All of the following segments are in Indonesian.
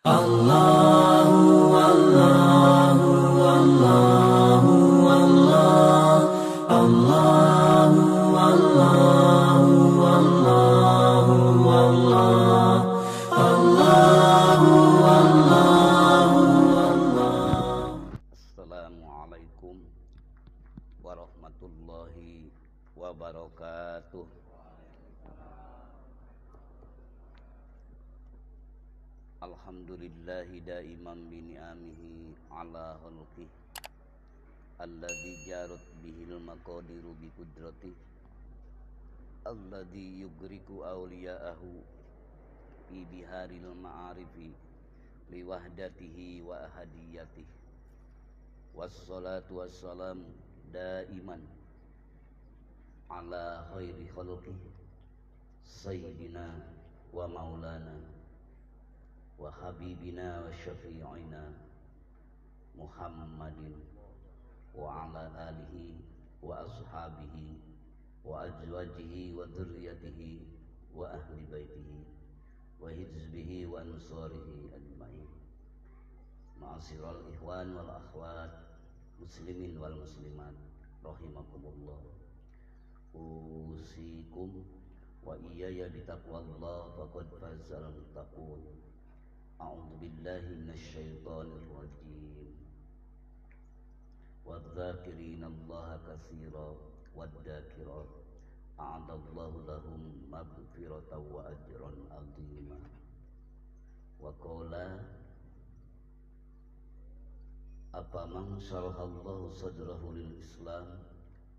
Allahu Allahu Allahu Allah Allahu Allahu Allahu Allah Allahu Allahu Allah. Assalamualaikum warahmatullahi wabarakatuh. Alhamdulillahi daiman bi ni'amihi ala khalqih alladzi jarat bihil maqadiru bi qudrati alladzi yugriku awliya'ahu fi biharil ma'arifi li wahdatihi wa ahadiyatihi wassalatu wassalamu daiman ala khairi khalqih sayyidina wa maulana wa habibina wa syafi'ina Muhammadin wa ala alihi wa ashabihi wa azwajihi wa dhurriyyatihi wa ahli baitihi wa hizbihi wa ansarihi ajma'in. Ma'asyiral ikhwan wal akhwat muslimin wal muslimat rahimakumullah. Usikum wa iyaya bitaqwallah faqad fazal muttaqun. A'udzu billahi minasyaitonir rajim. Wadh-dhakirina Allaha katsiran wadh-dhakirat a'adallahu lahum maghfiratan wa ajran 'azima. Wa qala afaman syarahallahu sadrahu lil Islam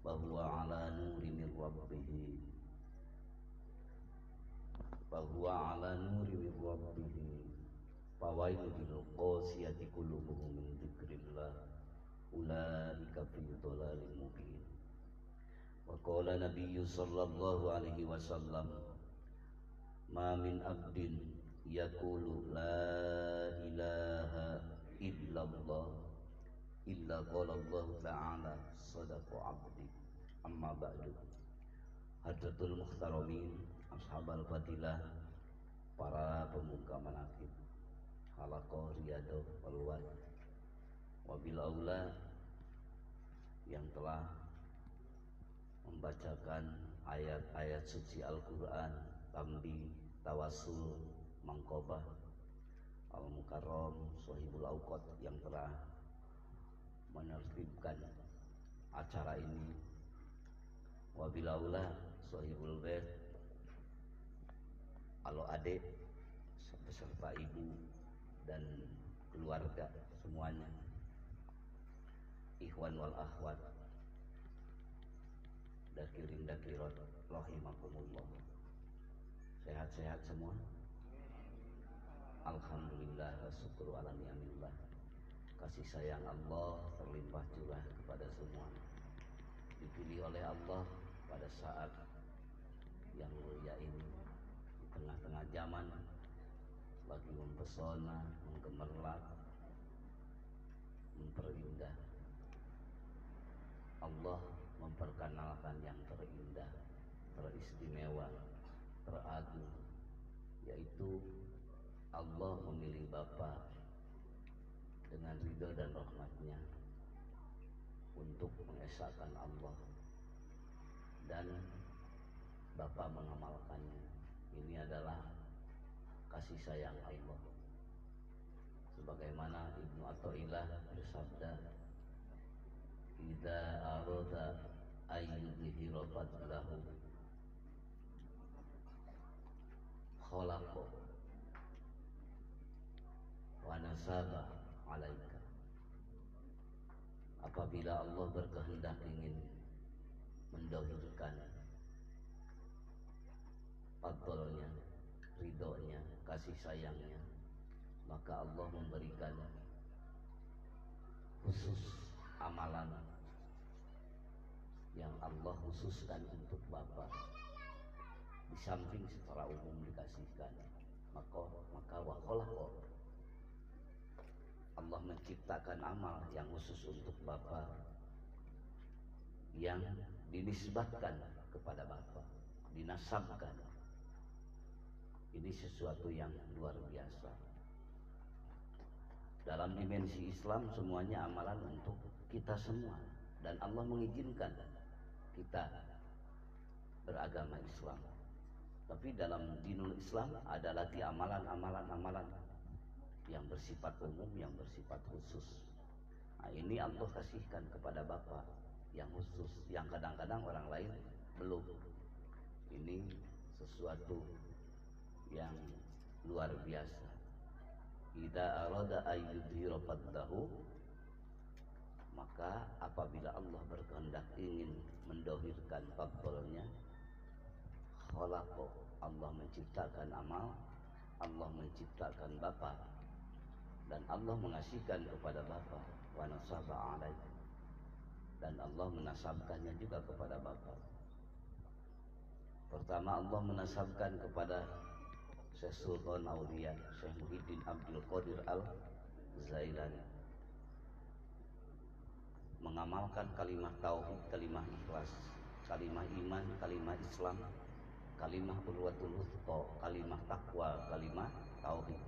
wa huwa 'ala nuri min rabbih fawailul lil qasiyati qulubuhum min dzikrillah ulaika fi dhalalin mubin. Wa qala nabiyyu sallallahu alaihi wasallam ma min abdin yaqulu la ilaha illallah illa qala Allah ta'ala sadaqa abdi. Amma ba'du. Hadratul muhtaramin ashabal fadilah, para pemuka manaqib halaqah riyadhah walwad, wabil aula yang telah membacakan ayat-ayat suci Al-Quran, tambi, tawasul, mangkobah, al-mukarram, sohibul awqat yang telah menertibkan acara ini, wabil aula sohibul bait, alo adik beserta ibu dan keluarga semuanya, ikhwan wal akhwat, dakirin dakirat rahimakumullah. Sehat-sehat semua? Alhamdulillah wa syukru ala ni'amillah. Kasih sayang Allah terlimpah curah kepada semua. Dipilih oleh Allah pada saat yang mulia ini, di tengah-tengah zaman lagi mempesona, menggemerlap, memperindah. Allah memperkenalkan yang terindah, teristimewa, teragung, yaitu Allah memilih Bapa dengan ridho dan rahmatnya untuk mengesahkan Allah, dan Bapa mengamalkannya. Ini adalah kasih sayang Allah. Sebagaimana Ibnu Athaillah bersabda, idza arada ayyudhira fadlahu khalaqa wa nasaba alaika. Apabila Allah berkehendak ingin mendahulukan fadlnya, ridhonya, kasih sayangnya, maka Allah memberikan khusus amalan yang Allah khususkan untuk Bapa, di samping secara umum dikasihkan. Maka wakolakoh, Allah menciptakan amal yang khusus untuk Bapa, yang dinisbatkan kepada Bapa, dinasabkan. Ini sesuatu yang luar biasa. Dalam dimensi Islam semuanya amalan untuk kita semua, dan Allah mengizinkan kita beragama Islam. Tapi dalam dinul Islam ada lagi amalan yang bersifat umum, yang bersifat khusus. Nah, ini Allah kasihkan kepada Bapak yang khusus, yang kadang-kadang orang lain belum. Ini sesuatu yang luar biasa. Idza arada ayyudhira fadlahu, maka apabila Allah berkehendak ingin mendohirkan fadlnya, khalaqo, Allah menciptakan amal, Allah menciptakan Bapak, dan Allah mengasihkan kepada Bapak, wa nasaba alaih, dan Allah menasabkannya juga kepada Bapak. Pertama Allah menasabkan kepada Syekh Sultan Aulia, Syekh Muhyiddin Abdul Qadir Al-Zailani, mengamalkan kalimah tauhid, kalimah ikhlas, kalimah iman, kalimah Islam, kalimah urwatul wuthqa, kalimah taqwa, kalimah tauhid,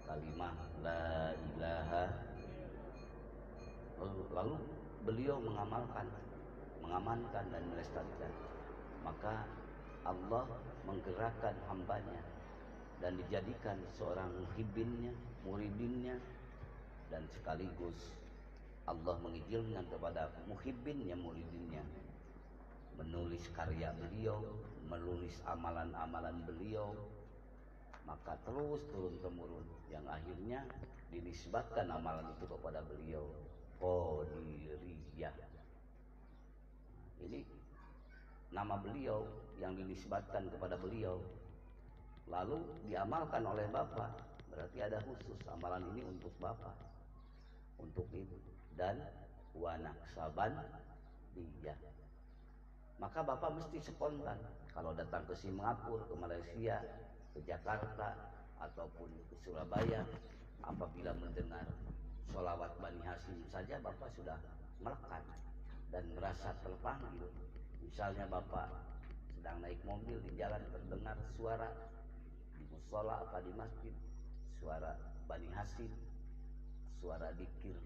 kalimah la ilaha. Lalu beliau mengamankan dan melestarikan. Maka Allah menggerakkan hambanya dan dijadikan seorang muhibbinnya, muridinnya, dan sekaligus Allah mengizinkan kepada muhibbinnya, muridinnya menulis karya beliau, menulis amalan-amalan beliau. Maka terus turun-temurun, yang akhirnya dinisbatkan amalan itu kepada beliau, Qadiriyah. Ini nama beliau yang dinisbatkan kepada beliau, lalu diamalkan oleh Bapak. Berarti ada khusus amalan ini untuk Bapak, untuk ibu, dan wanaksaban dia. Maka Bapak mesti spontan kalau datang ke Singapura, ke Malaysia, ke Jakarta, ataupun ke Surabaya. Apabila mendengar sholawat Bani Hasyim saja, Bapak sudah melekat dan merasa terpanggil. Misalnya Bapak sedang naik mobil di jalan, terdengar suara di musola apa di masjid, suara Bani Hasyim, suara dzikir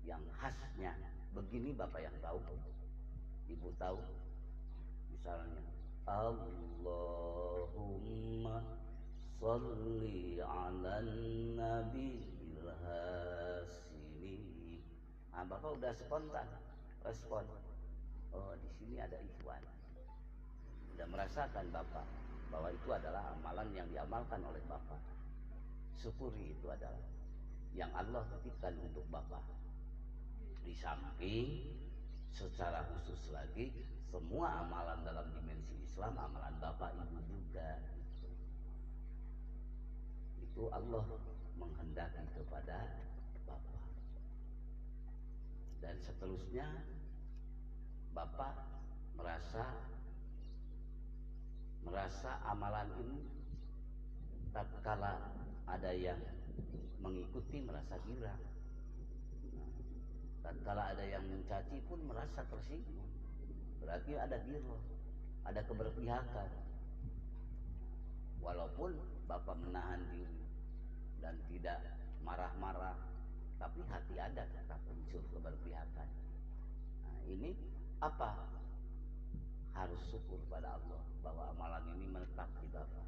yang khasnya begini, Bapak yang tahu, Ibu tahu. Misalnya Allahumma sholli ala nabiyil hasimi. Nah, Bapak udah spontan respon. Oh, di sini ada ikhwan. Sudah merasakan Bapak bahwa itu adalah amalan yang diamalkan oleh Bapak. Syukuri, itu adalah yang Allah titipkan untuk Bapak. Di samping secara khusus lagi, semua amalan dalam dimensi Islam, amalan Bapak Ibu juga. Itu Allah menghendaki kepada Bapak. Dan seterusnya Bapak merasa amalan ini tatkala ada yang mengikuti merasa girang, tatkala ada yang mencaci pun merasa tersinggung. Berarti ada ghirah, ada keberpihakan. Walaupun Bapak menahan diri dan tidak marah-marah, tapi hati ada tetap unsur keberpihakan. Nah, ini apa? Harus syukur pada Allah bahwa amalan ini menetap di Bapak,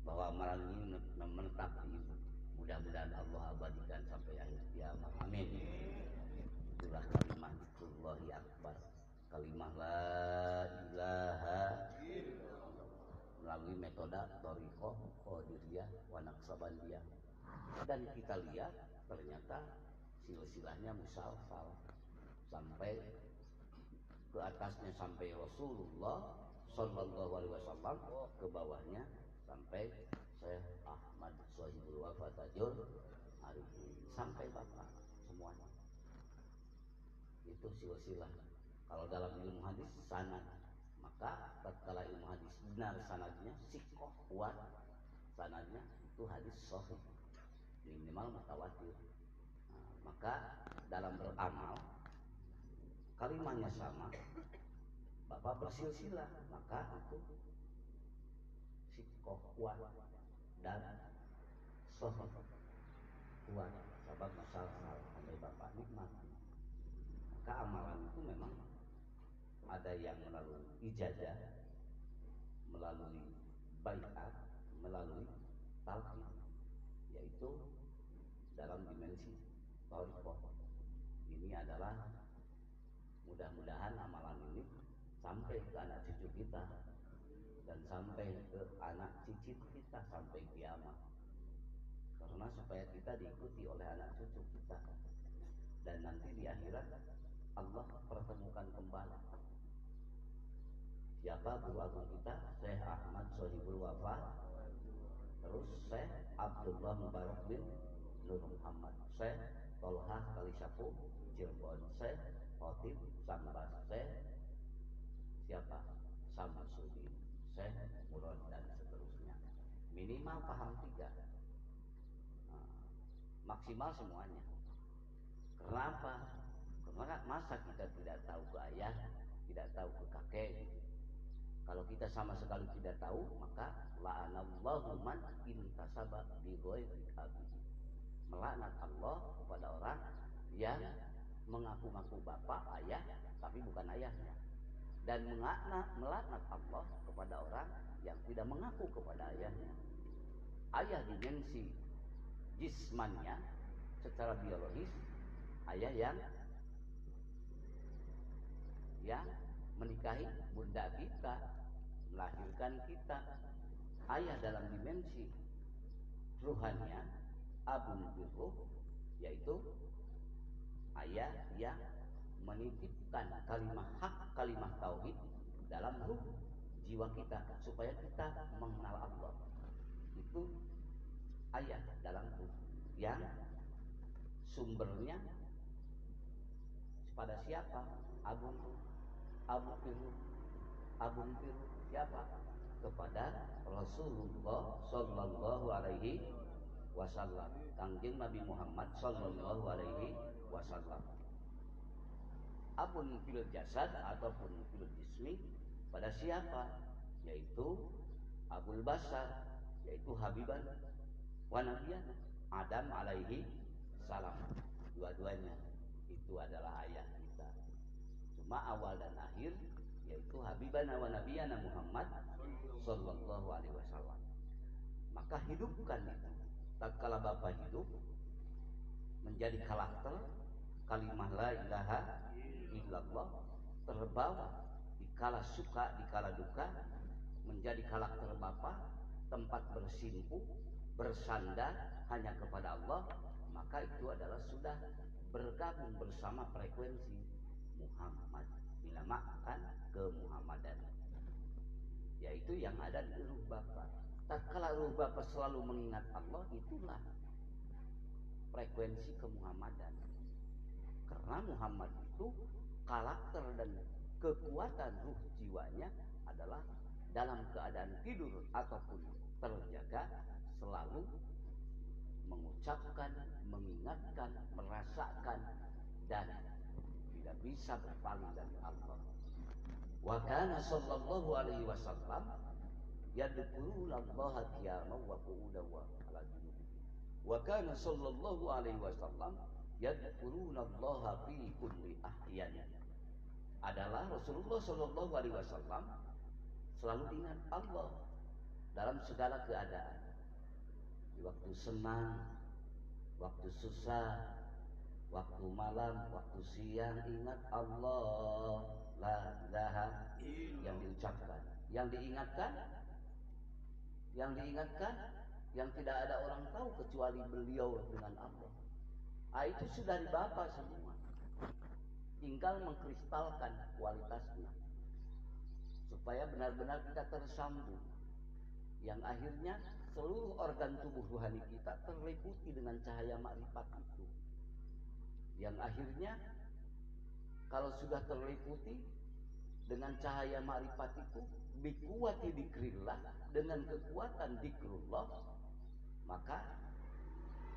bahwa amalan ini menetap di Ibu. Mudah-mudahan Allah abadikan sampai akhir kiamat. Amin. Itulah kalimah Zikrullahi Akbar, kalimah la ilaha melalui metode Thariqah, Qadiriyah, wa Naqsabandiyah. Dan kita lihat ternyata silsilahnya musalsal sampai ke atasnya, sampai Rasulullah Sallallahu Alaihi Wasallam, ke bawahnya sampai Syekh Ahmad Shahibul Wafa Tajur Arifin, sampai Bapak semuanya. Itu silsilah. Kalau dalam ilmu hadis sanad, maka tatkala ilmu hadis benar sanadnya, sikoh kuat sanadnya, itu hadis sahih, minimal mutawatir. Nah, maka dalam beramal kalimahnya sama, Bapak bersilsilah, maka itu sikoh kuat dan sahih. kuat, sabab musal-sal sampai bapak nikmati. Maka amalan itu memang ada yang melalui ijazah, melalui baiat, melalui talqin, yaitu dalam dimensi thariqah. Ini adalah mudah-mudahan amalan ini sampai ke anak cucu kita dan sampai ke anak cicit kita sampai kiamat. Karena supaya kita diikuti oleh anak cucu kita dan nanti di akhirat Allah pertemukan kembali. Siapa guru agung kita? Syekh Ahmad Sohibul Wafa, terus Syekh Abdullah Mubarak bin Nur Muhammad, Syekh Tolhah Kalisapu Cirebon, Syekh Khotib Sambas, Syekh siapa? Samsudin, Syekh Murad dan seterusnya. Minimal paham 3. Maksimal semuanya. Kenapa? Karena masa kita tidak tahu ke ayah, tidak tahu ke kakek. Kalau kita sama sekali tidak tahu, maka la'anallahu man intasaba bi ghairi abihi. Melaknat Allah kepada orang yang mengaku-ngaku bapak, ayah, tapi bukan ayahnya. Dan melaknat Allah kepada orang yang tidak mengaku kepada ayahnya. Ayah dimensi jismannya secara biologis, ayah yang menikahi bunda kita, melahirkan kita. Ayah dalam dimensi ruhannya, abun birruh, yaitu ayah yang menitipkan kalimat hak, kalimat tauhid dalam ruh jiwa kita supaya kita mengenal Allah. Itu ayah dalam ruh yang sumbernya pada siapa? Abun Pirru siapa? Kepada Rasulullah Sallallahu Alaihi Wasallam, Kangjeng Nabi Muhammad Sallallahu Alaihi Wasallam. Abun fil jasad ataupun fil jismi pada siapa? Yaitu Abul Basar, yaitu Habiban wa Nabiyan Adam alaihi salam. Dua-duanya itu adalah ayah kita. Cuma awal dan akhir yaitu Habibana wa Nabiyana Muhammad Sallallahu Alaihi Wasallam. Maka hidupkan itu. Tatkala Bapak hidup menjadi karakter kalimah la ilaha illallah, terbawa di kala suka, di kala duka, menjadi karakter Bapak, tempat bersimpuh, bersandar hanya kepada Allah, maka itu adalah sudah bergabung bersama frekuensi Muhammad, dinamakan kemuhammadan, yaitu yang ada di ruh Bapak. Tatkala ruh Bapak selalu mengingat Allah, itulah frekuensi kemuhammadan. Karena Muhammad itu karakter dan kekuatan ruh jiwanya adalah dalam keadaan tidur ataupun terjaga selalu mengucapkan, mengingatkan, merasakan dan tidak bisa berpaling dari Allah. Wa kana sallallahu alaihi wasallam yadhkuruna Allah qiyaman wa qu'udan wa ala junubi. Wa kana sallallahu alaihi wasallam yadhkuruna Allah fi kulli ahyan. Adalah Rasulullah sallallahu alaihi wasallam selalu ingat Allah dalam segala keadaan. Di waktu senang, waktu susah, waktu malam, waktu siang, ingat Allah, la ilaha yang diucapkan, yang diingatkan, yang tidak ada orang tahu kecuali beliau dengan Allah. Itu sudah di Bapak semua. Tinggal mengkristalkan kualitasnya supaya benar-benar kita tersambung, yang akhirnya seluruh organ tubuh rohani kita terliputi dengan cahaya makrifat itu, yang akhirnya kalau sudah terliputi dengan cahaya makrifat itu, bikuwati dikrillah, dengan kekuatan dikrullah, maka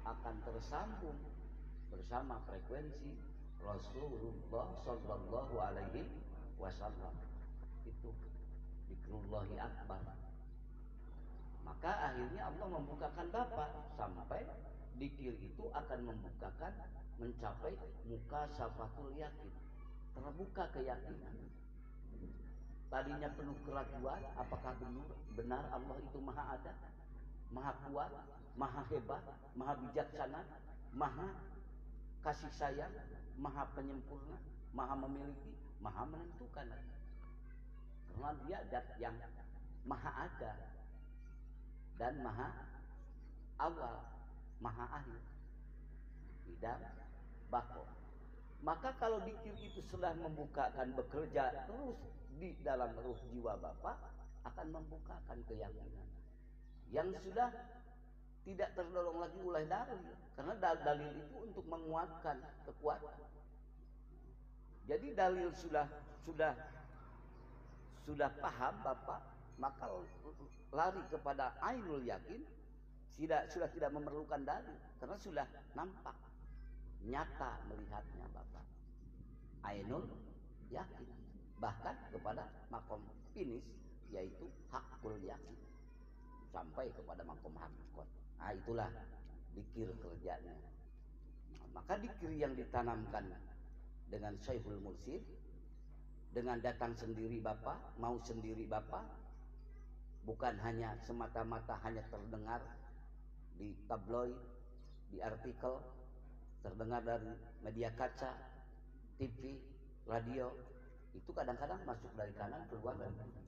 akan tersambung bersama frekuensi Rasulullah Sallallahu Alaihi Wasallam. Itu dikrullahi akbar. Maka akhirnya Allah membukakan Bapak sampai Dikir itu akan membukakan mencapai muka syafatul yakin, terbuka keyakinan. Tadinya penuh keraguan, apakah benar Allah itu maha ada, maha kuat, maha hebat, maha bijaksana, maha kasih sayang, maha penyempurna, maha memiliki, maha menentukan. Karena dia zat yang maha ada dan maha awal, maha akhir, tidak bako. Maka kalau dikir itu sudah membukakan, bekerja terus di dalam ruh jiwa Bapak, akan membukakan keyakinan yang sudah tidak terdorong lagi oleh dalil, karena dalil itu untuk menguatkan kekuatan. Jadi dalil sudah paham Bapak, maka lari kepada ainul yakin, sudah tidak memerlukan dalil, karena sudah nampak, nyata melihatnya Bapak. Ainul yakin, bahkan kepada makom finish, yaitu hakul yakin, sampai kepada makom hakikat. Nah, itulah dikir kerjanya. Maka dikir yang ditanamkan dengan Syekhul Mursyid, dengan datang sendiri Bapak, mau sendiri Bapak, bukan hanya semata-mata hanya terdengar di tabloid, di artikel, terdengar dari media kaca, TV, radio, itu kadang-kadang masuk dari kanan keluar dari kiri.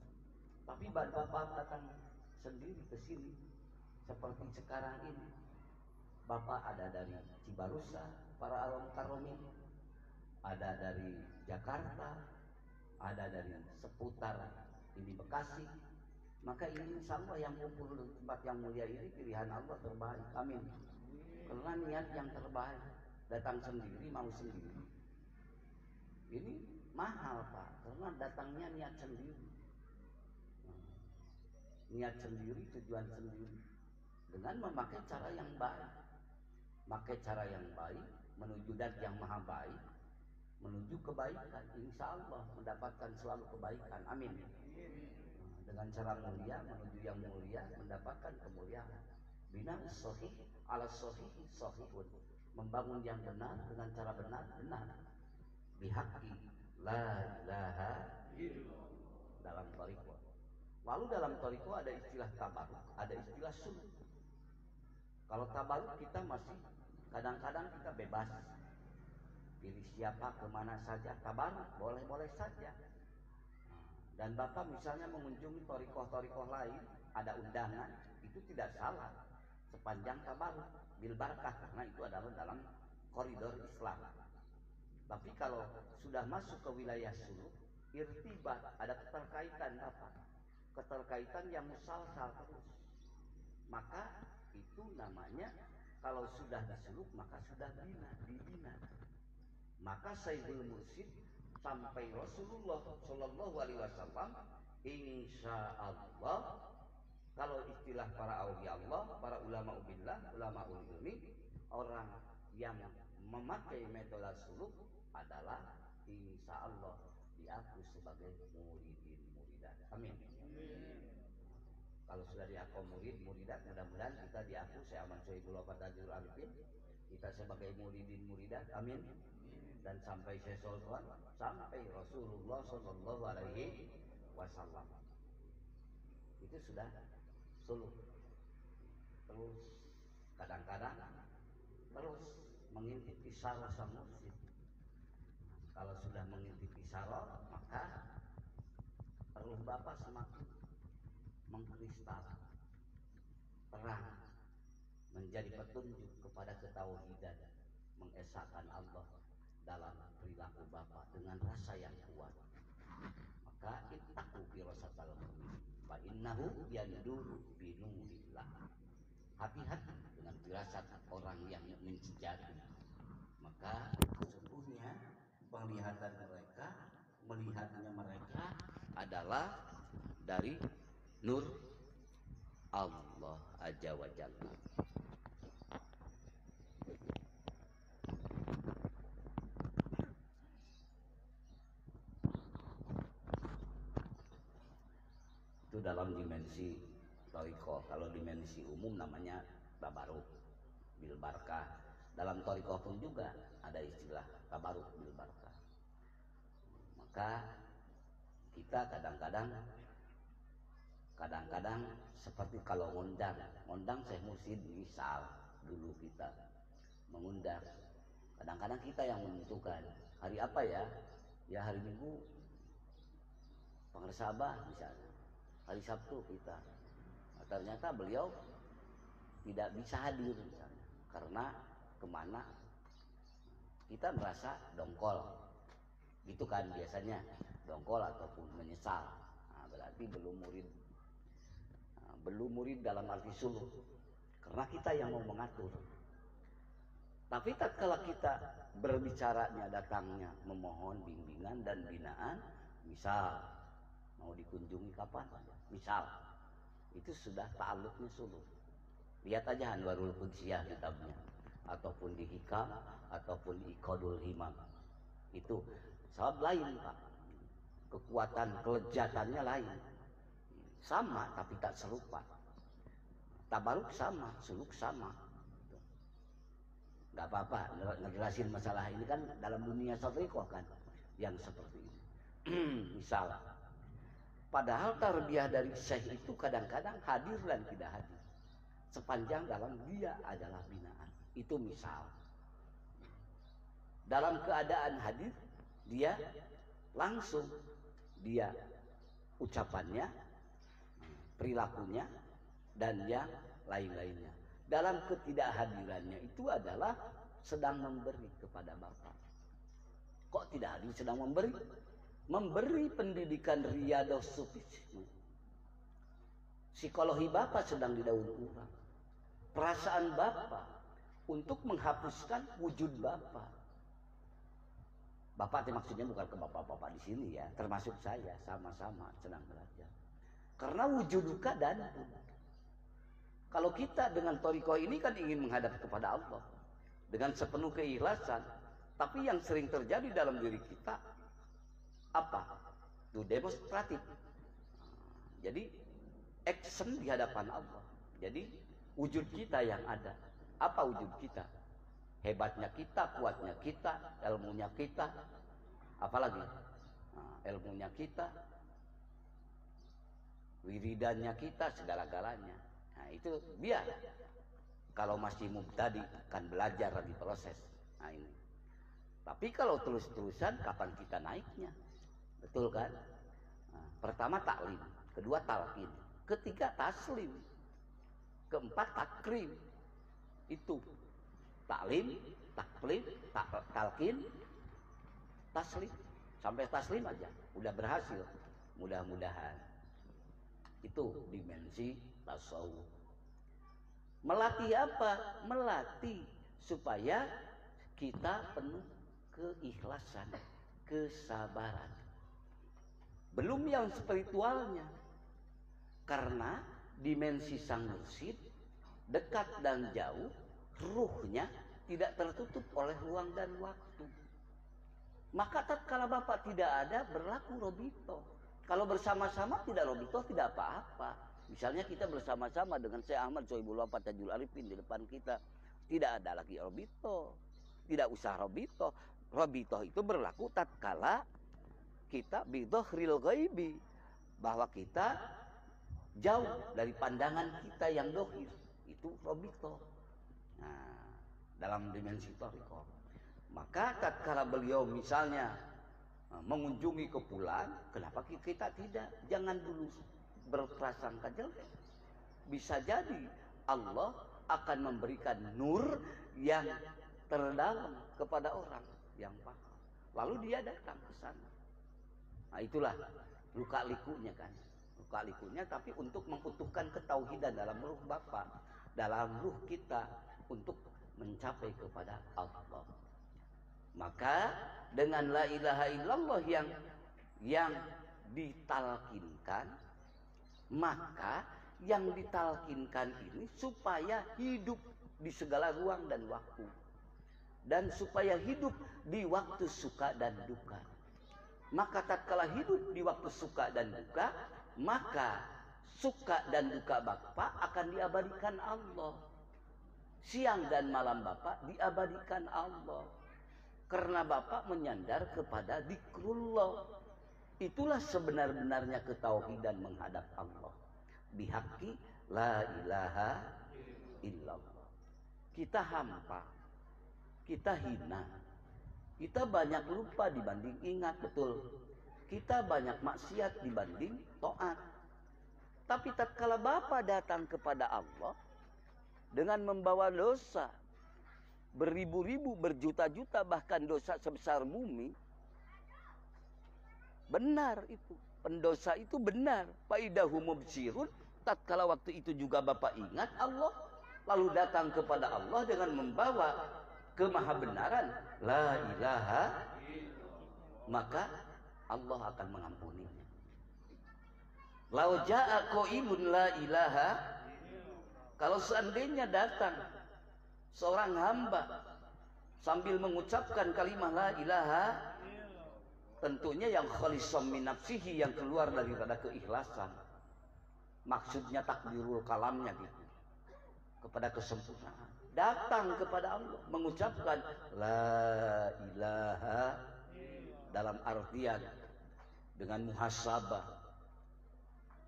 Tapi Bapak datang sendiri ke sini, seperti sekarang ini. Bapak ada dari Cibarusa, para alam karomin, ada dari Jakarta, ada dari seputar ini Bekasi. Maka ini insya Allah yang kumpul di tempat yang mulia ini pilihan Allah terbaik. Amin. Karena niat yang terbaik, datang sendiri, mau sendiri. Ini mahal Pak, karena datangnya niat sendiri. Niat sendiri, tujuan sendiri, dengan memakai cara yang baik. Pakai cara yang baik, menuju zat yang maha baik, menuju kebaikan, insya Allah mendapatkan selalu kebaikan. Amin. Dengan cara mulia, menuju yang mulia, mendapatkan kemuliaan. Bina sahih ala sahih sahihun, membangun yang benar dengan cara benar, benar. Bihaqi la ilaha illallah, dalam thariqah. Lalu dalam thariqah ada istilah tabaruk, ada istilah suluk. Kalau tabaruk kita masih kadang-kadang kita bebas, pilih siapa kemana saja, tabaruk boleh-boleh saja. Dan Bapak misalnya mengunjungi thariqah lain, ada undangan, itu tidak salah sepanjang tabaruk bil barakah, karena itu adalah dalam koridor Islam. Tapi kalau sudah masuk ke wilayah suluk, irtibat, ada keterkaitan Bapak, keterkaitan yang musalsal terus, maka itu namanya, kalau sudah disuluk maka sudah dibina. Maka Syekhul Mursyid sampai Rasulullah Shallallahu Alaihi Wasallam, insya Allah, kalau istilah para aulia Allah, para ulama ubillah, ulama ilmi, orang yang memakai metode suluk adalah insya Allah diaku sebagai muridin muridat. Amin. Kalau sudah diaku muridat, mudah-mudahan kita diaku Syekh Sohibul Fatahul Arifin, kita sebagai muridin muridat. Amin. Dan sampai Syekh Sultan, sampai Rasulullah Shallallahu Alaihi Wasallam, itu sudah suluk. Terus kadang-kadang terus mengintip isyarat sang mursyid. Kalau sudah mengintip isyarat, maka ruh Bapak semakin mengkristal terang, menjadi petunjuk kepada ketauhidan, mengesahkan Allah dalam perilaku Bapak dengan rasa yang kuat. Maka ittaqu firasatal mu'min fa innahu yanduru bi nurillah. Hati-hati dengan firasat orang yang mukmin sejati. Maka sesungguhnya penglihatan mereka, melihatnya mereka adalah dari nur Allah Azza wa Jalla. Itu dalam dimensi thariqah. Kalau dimensi umum namanya tabaruk bil barakah. Dalam thariqah pun juga ada istilah tabaruk bil barakah. Maka kita kadang-kadang seperti kalau ngundang Syekh Mursyid misal dulu kita mengundang. Kadang-kadang kita yang menentukan hari apa ya? Ya hari Minggu Pangresabah misalnya. Hari Sabtu kita. Nah, ternyata beliau tidak bisa hadir misalnya. Karena kemana? Kita merasa dongkol. Gitu kan biasanya. Dongkol ataupun menyesal. Nah, berarti belum murid. Nah, belum murid dalam arti suluh. Karena kita yang mau mengatur. Tapi tatkala kita berbicaranya datangnya memohon bimbingan dan binaan, misal mau dikunjungi kapan saja, misal itu sudah ta'alluqnya suluh. Lihat aja Anwarul Qudsiyah kitabnya, ataupun di Hikam, ataupun di Iqadul Himam. Itu sebab lain Pak, kekuatan kelezatannya lain, sama tapi tak serupa. Tabaruk sama, suluk sama. Gak apa-apa ngejelasin masalah ini kan dalam dunia satrikoh kan yang seperti ini. Misal, padahal tarbiyah dari syekh itu kadang-kadang hadir dan tidak hadir sepanjang dalam dia adalah binaan. Itu misal dalam keadaan hadir dia langsung dia ucapannya, perilakunya dan yang lain-lainnya. Dalam ketidakhadirannya itu adalah sedang memberi kepada Bapak. Kok tidak hadir sedang memberi? Memberi pendidikan riyadhah sufisme. Psikologi Bapak sedang didaur ulang. Perasaan Bapak untuk menghapuskan wujud Bapak. Bapak maksudnya bukan ke bapak-bapak di sini ya, termasuk saya sama-sama sedang belajar. Karena wujud duka dan kalau kita dengan thariqah ini kan ingin menghadap kepada Allah dengan sepenuh keikhlasan, tapi yang sering terjadi dalam diri kita apa? Itu demonstratif. Jadi action di hadapan Allah. Jadi wujud kita yang ada. Apa wujud kita? Hebatnya kita, kuatnya kita, ilmunya kita, apalagi ilmunya kita, wiridannya kita, segala-galanya. Nah itu biar kalau masih mubtadi kan belajar lagi proses. Nah ini. Tapi kalau terus-terusan kapan kita naiknya? Betul kan? Nah, pertama taklim, kedua talqin, ketiga taslim, keempat takrim. Itu taklim, taklim, talqin, taslim. Sampai taslim aja udah berhasil. Mudah-mudahan. Itu dimensi tasawuf. Melatih apa? Melatih supaya kita penuh keikhlasan, kesabaran. Belum yang spiritualnya. Karena dimensi sang mursyid dekat dan jauh, ruhnya tidak tertutup oleh ruang dan waktu. Maka tatkala Bapak tidak ada, berlaku robito. Kalau bersama-sama tidak robito, tidak apa-apa. Misalnya kita bersama-sama dengan Syekh Ahmad Sohibul Wafat Tajul Arifin di depan kita, tidak ada lagi robito, tidak usah robito. Robito itu berlaku tatkala kita bidhahril ghaibi, bahwa kita jauh dari pandangan kita yang dohir, itu robito. Nah, dalam dimensi thariqah. Maka tatkala beliau misalnya mengunjungi kepulauan, kenapa kita tidak? Jangan dulu berprasangka jelek. Bisa jadi Allah akan memberikan nur yang terdalam kepada orang yang paham. Lalu dia datang ke sana. Nah itulah luka likunya kan. Luka likunya tapi untuk mengutuhkan ketauhidan dalam ruh Bapak, dalam ruh kita untuk mencapai kepada Allah. Maka dengan la ilaha illallah yang ditalkinkan, maka yang ditalkinkan ini supaya hidup di segala ruang dan waktu, dan supaya hidup di waktu suka dan duka. Maka tatkala hidup di waktu suka dan duka, maka suka dan duka Bapak akan diabadikan Allah. Siang dan malam Bapak diabadikan Allah. Karena Bapak menyandar kepada zikrullah. Itulah sebenar-benarnya ketauhidan menghadap Allah. Bihaqi la ilaha illallah. Kita hampa, kita hina, kita banyak lupa dibanding ingat, betul. Kita banyak maksiat dibanding taat. Tapi tatkala Bapak datang kepada Allah dengan membawa dosa beribu-ribu, berjuta-juta, bahkan dosa sebesar bumi, benar itu. Pendosa itu benar. Faidahu mubsirun. Tatkala waktu itu juga Bapak ingat Allah, lalu datang kepada Allah dengan membawa kemahabenaran la ilaha, maka Allah akan mengampuninya. Lau ja'a qa'imun la ilaha, kalau seandainya datang seorang hamba sambil mengucapkan kalimat la ilaha, tentunya yang khalisam min nafsihi, yang keluar daripada keikhlasan. Maksudnya takdirul kalamnya gitu, kepada kesempurnaan. Datang kepada Allah mengucapkan la ilaha dalam artian dengan muhasabah,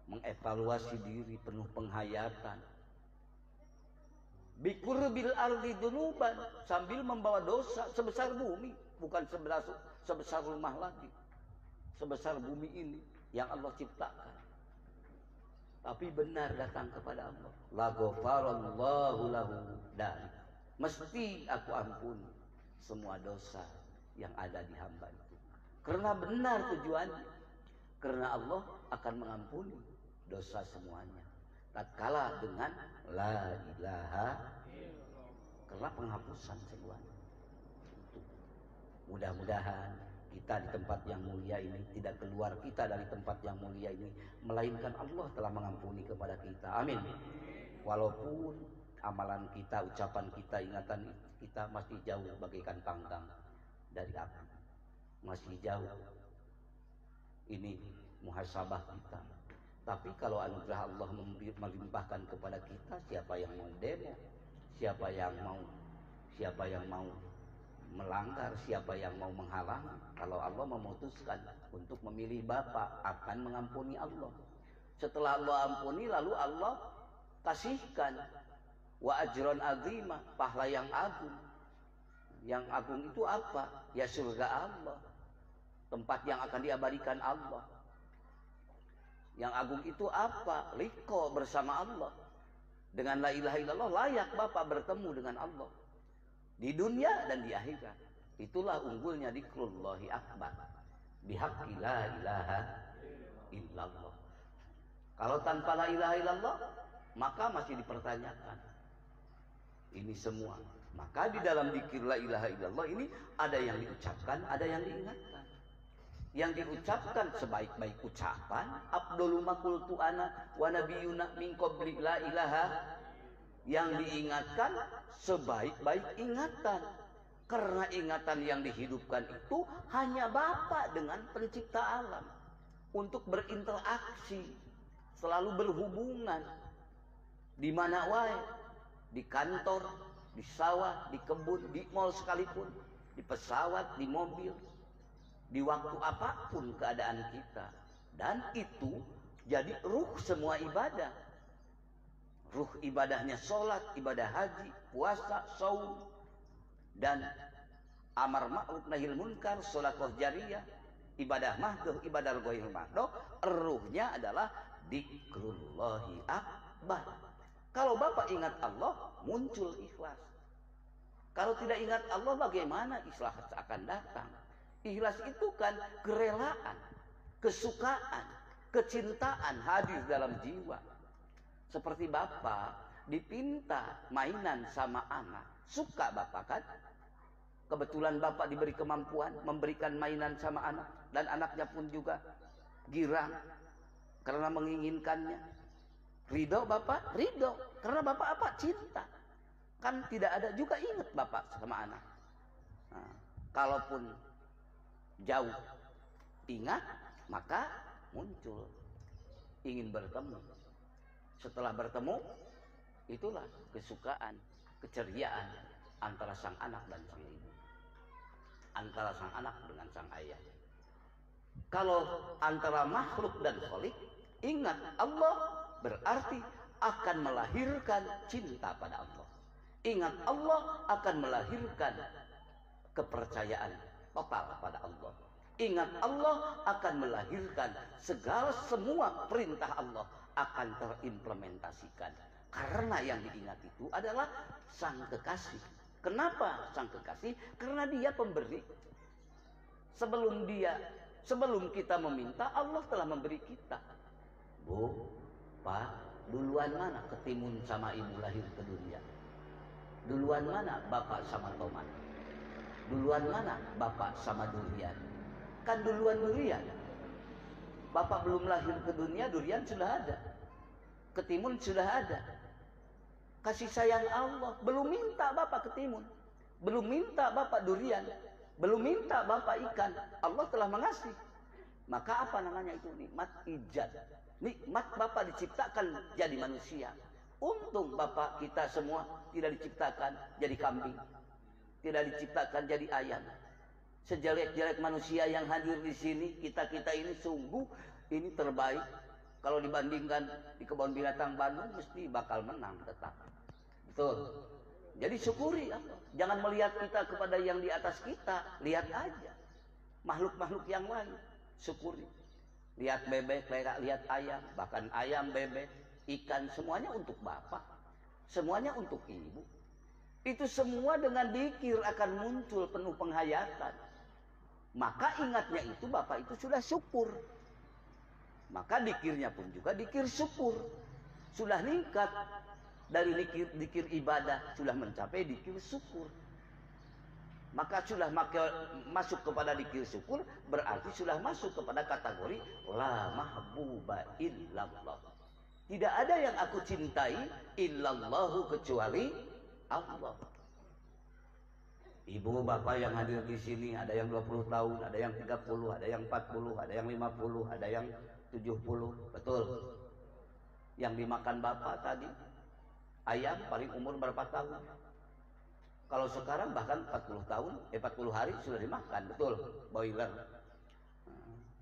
mengevaluasi diri, penuh penghayatan. Biqurbil ardi dunuban, sambil membawa dosa sebesar bumi, bukan sebesar rumah lagi, sebesar bumi ini yang Allah ciptakan. Tapi benar datang kepada Allah, la ghafarallahu lahu, dan mesti aku ampuni semua dosa yang ada di hamba itu. Karena benar tujuannya, karena Allah akan mengampuni dosa semuanya tatkala dengan la ilaha, karena penghapusan semuanya. Mudah-mudahan kita di tempat yang mulia ini tidak keluar kita dari tempat yang mulia ini, melainkan Allah telah mengampuni kepada kita. Amin. Walaupun amalan kita, ucapan kita, ingatan kita masih jauh bagaikan panggang dari api, masih jauh ini muhasabah kita. Tapi kalau anugerah Allah melimpahkan kepada kita, siapa yang mau demo, siapa yang mau melanggar, siapa yang mau menghalang, kalau Allah memutuskan untuk memilih Bapak, akan mengampuni Allah. Setelah Allah ampuni, lalu Allah kasihkan wa ajron azimah, pahala yang agung. Yang agung itu apa? Ya surga Allah, tempat yang akan diabadikan Allah. Yang agung itu apa? Liqa bersama Allah. Dengan la ilaha illallah layak Bapak bertemu dengan Allah di dunia dan di akhirat. Itulah unggulnya dzikrullahi akbar, bihaqqi la ilaha illallah. Kalau tanpa la ilaha illallah, maka masih dipertanyakan ini semua. Maka di dalam dzikir la ilaha illallah ini ada yang diucapkan, ada yang diingatkan. Yang diucapkan sebaik-baik ucapan, afdhalu ma qultu ana wa nabiyyuna min qabli la ilaha. Yang diingatkan sebaik-baik ingatan, karena ingatan yang dihidupkan itu hanya Bapak dengan pencipta alam, untuk berinteraksi, selalu berhubungan di mana wae, di kantor, di sawah, di kebun, di mall sekalipun, di pesawat, di mobil, di waktu apapun keadaan kita. Dan itu jadi ruh semua ibadah. Ruh ibadahnya sholat, ibadah haji, puasa, saum, dan amar ma'ruf nahil munkar, sedekah jariyah, ibadah mahdoh, ibadah ghairil mahdoh. Ruhnya adalah dzikrullahi akbar. Kalau Bapak ingat Allah, muncul ikhlas. Kalau tidak ingat Allah, bagaimana ikhlas akan datang? Ikhlas itu kan kerelaan, kesukaan, kecintaan hadir dalam jiwa. Seperti Bapak dipinta mainan sama anak, suka Bapak kan? Kebetulan Bapak diberi kemampuan memberikan mainan sama anak, dan anaknya pun juga girang karena menginginkannya. Ridho Bapak? Ridho. Karena Bapak apa? Cinta. Kan tidak ada juga ingat Bapak sama anak. Nah, kalaupun jauh ingat, maka muncul ingin bertemu. Setelah bertemu, itulah kesukaan keceriaan antara sang anak dan sang ibu, antara sang anak dengan sang ayah. Kalau antara makhluk dan khalik, ingat Allah berarti akan melahirkan cinta pada Allah. Ingat Allah akan melahirkan kepercayaan total pada Allah. Ingat Allah akan melahirkan segala semua perintah Allah akan terimplementasikan. Karena yang diingat itu adalah sang kekasih. Kenapa sang kekasih? Karena dia pemberi. Sebelum kita meminta, Allah telah memberi kita. Bu, Pak, duluan mana ketimun sama ibu lahir ke dunia? Duluan mana bapak sama tomat? Duluan mana bapak sama durian? Kan duluan durian. Bapak belum lahir ke dunia, durian sudah ada. Ketimun sudah ada. Kasih sayang Allah. Belum minta bapak ketimun. Belum minta bapak durian. Belum minta bapak ikan. Allah telah mengasih. Maka apa namanya itu? Nikmat ijad. Nikmat bapak diciptakan jadi manusia. Untung bapak kita semua tidak diciptakan jadi kambing. Tidak diciptakan jadi ayam. Sejelek-jelek manusia yang hadir di sini, kita ini sungguh ini terbaik. Kalau dibandingkan di kebun binatang Bandung, mesti bakal menang tetap. Betul. Jadi syukuri Allah. Jangan melihat kita kepada yang di atas kita. Lihat aja makhluk-makhluk yang lain. Syukuri. Lihat bebek, lihat ayam. Bahkan ayam, bebek, ikan, semuanya untuk bapak. Semuanya untuk ibu. Itu semua dengan dzikir akan muncul penuh penghayatan. Maka ingatnya itu bapak itu sudah syukur. Maka dzikirnya pun juga dzikir syukur. Sudah meningkat dari dzikir ibadah, sudah mencapai dzikir syukur. Maka sudah masuk kepada dzikir syukur, berarti sudah masuk kepada kategori la mahbuba illallah. Tidak ada yang aku cintai illallahu kecuali Allah. Ibu bapak yang hadir di sini ada yang 20 tahun, ada yang 30, ada yang 40, ada yang 50, ada yang 70, betul. Yang dimakan bapak tadi ayam paling umur berapa tahun? Kalau sekarang bahkan 40 tahun, 40 hari sudah dimakan, betul, boiler.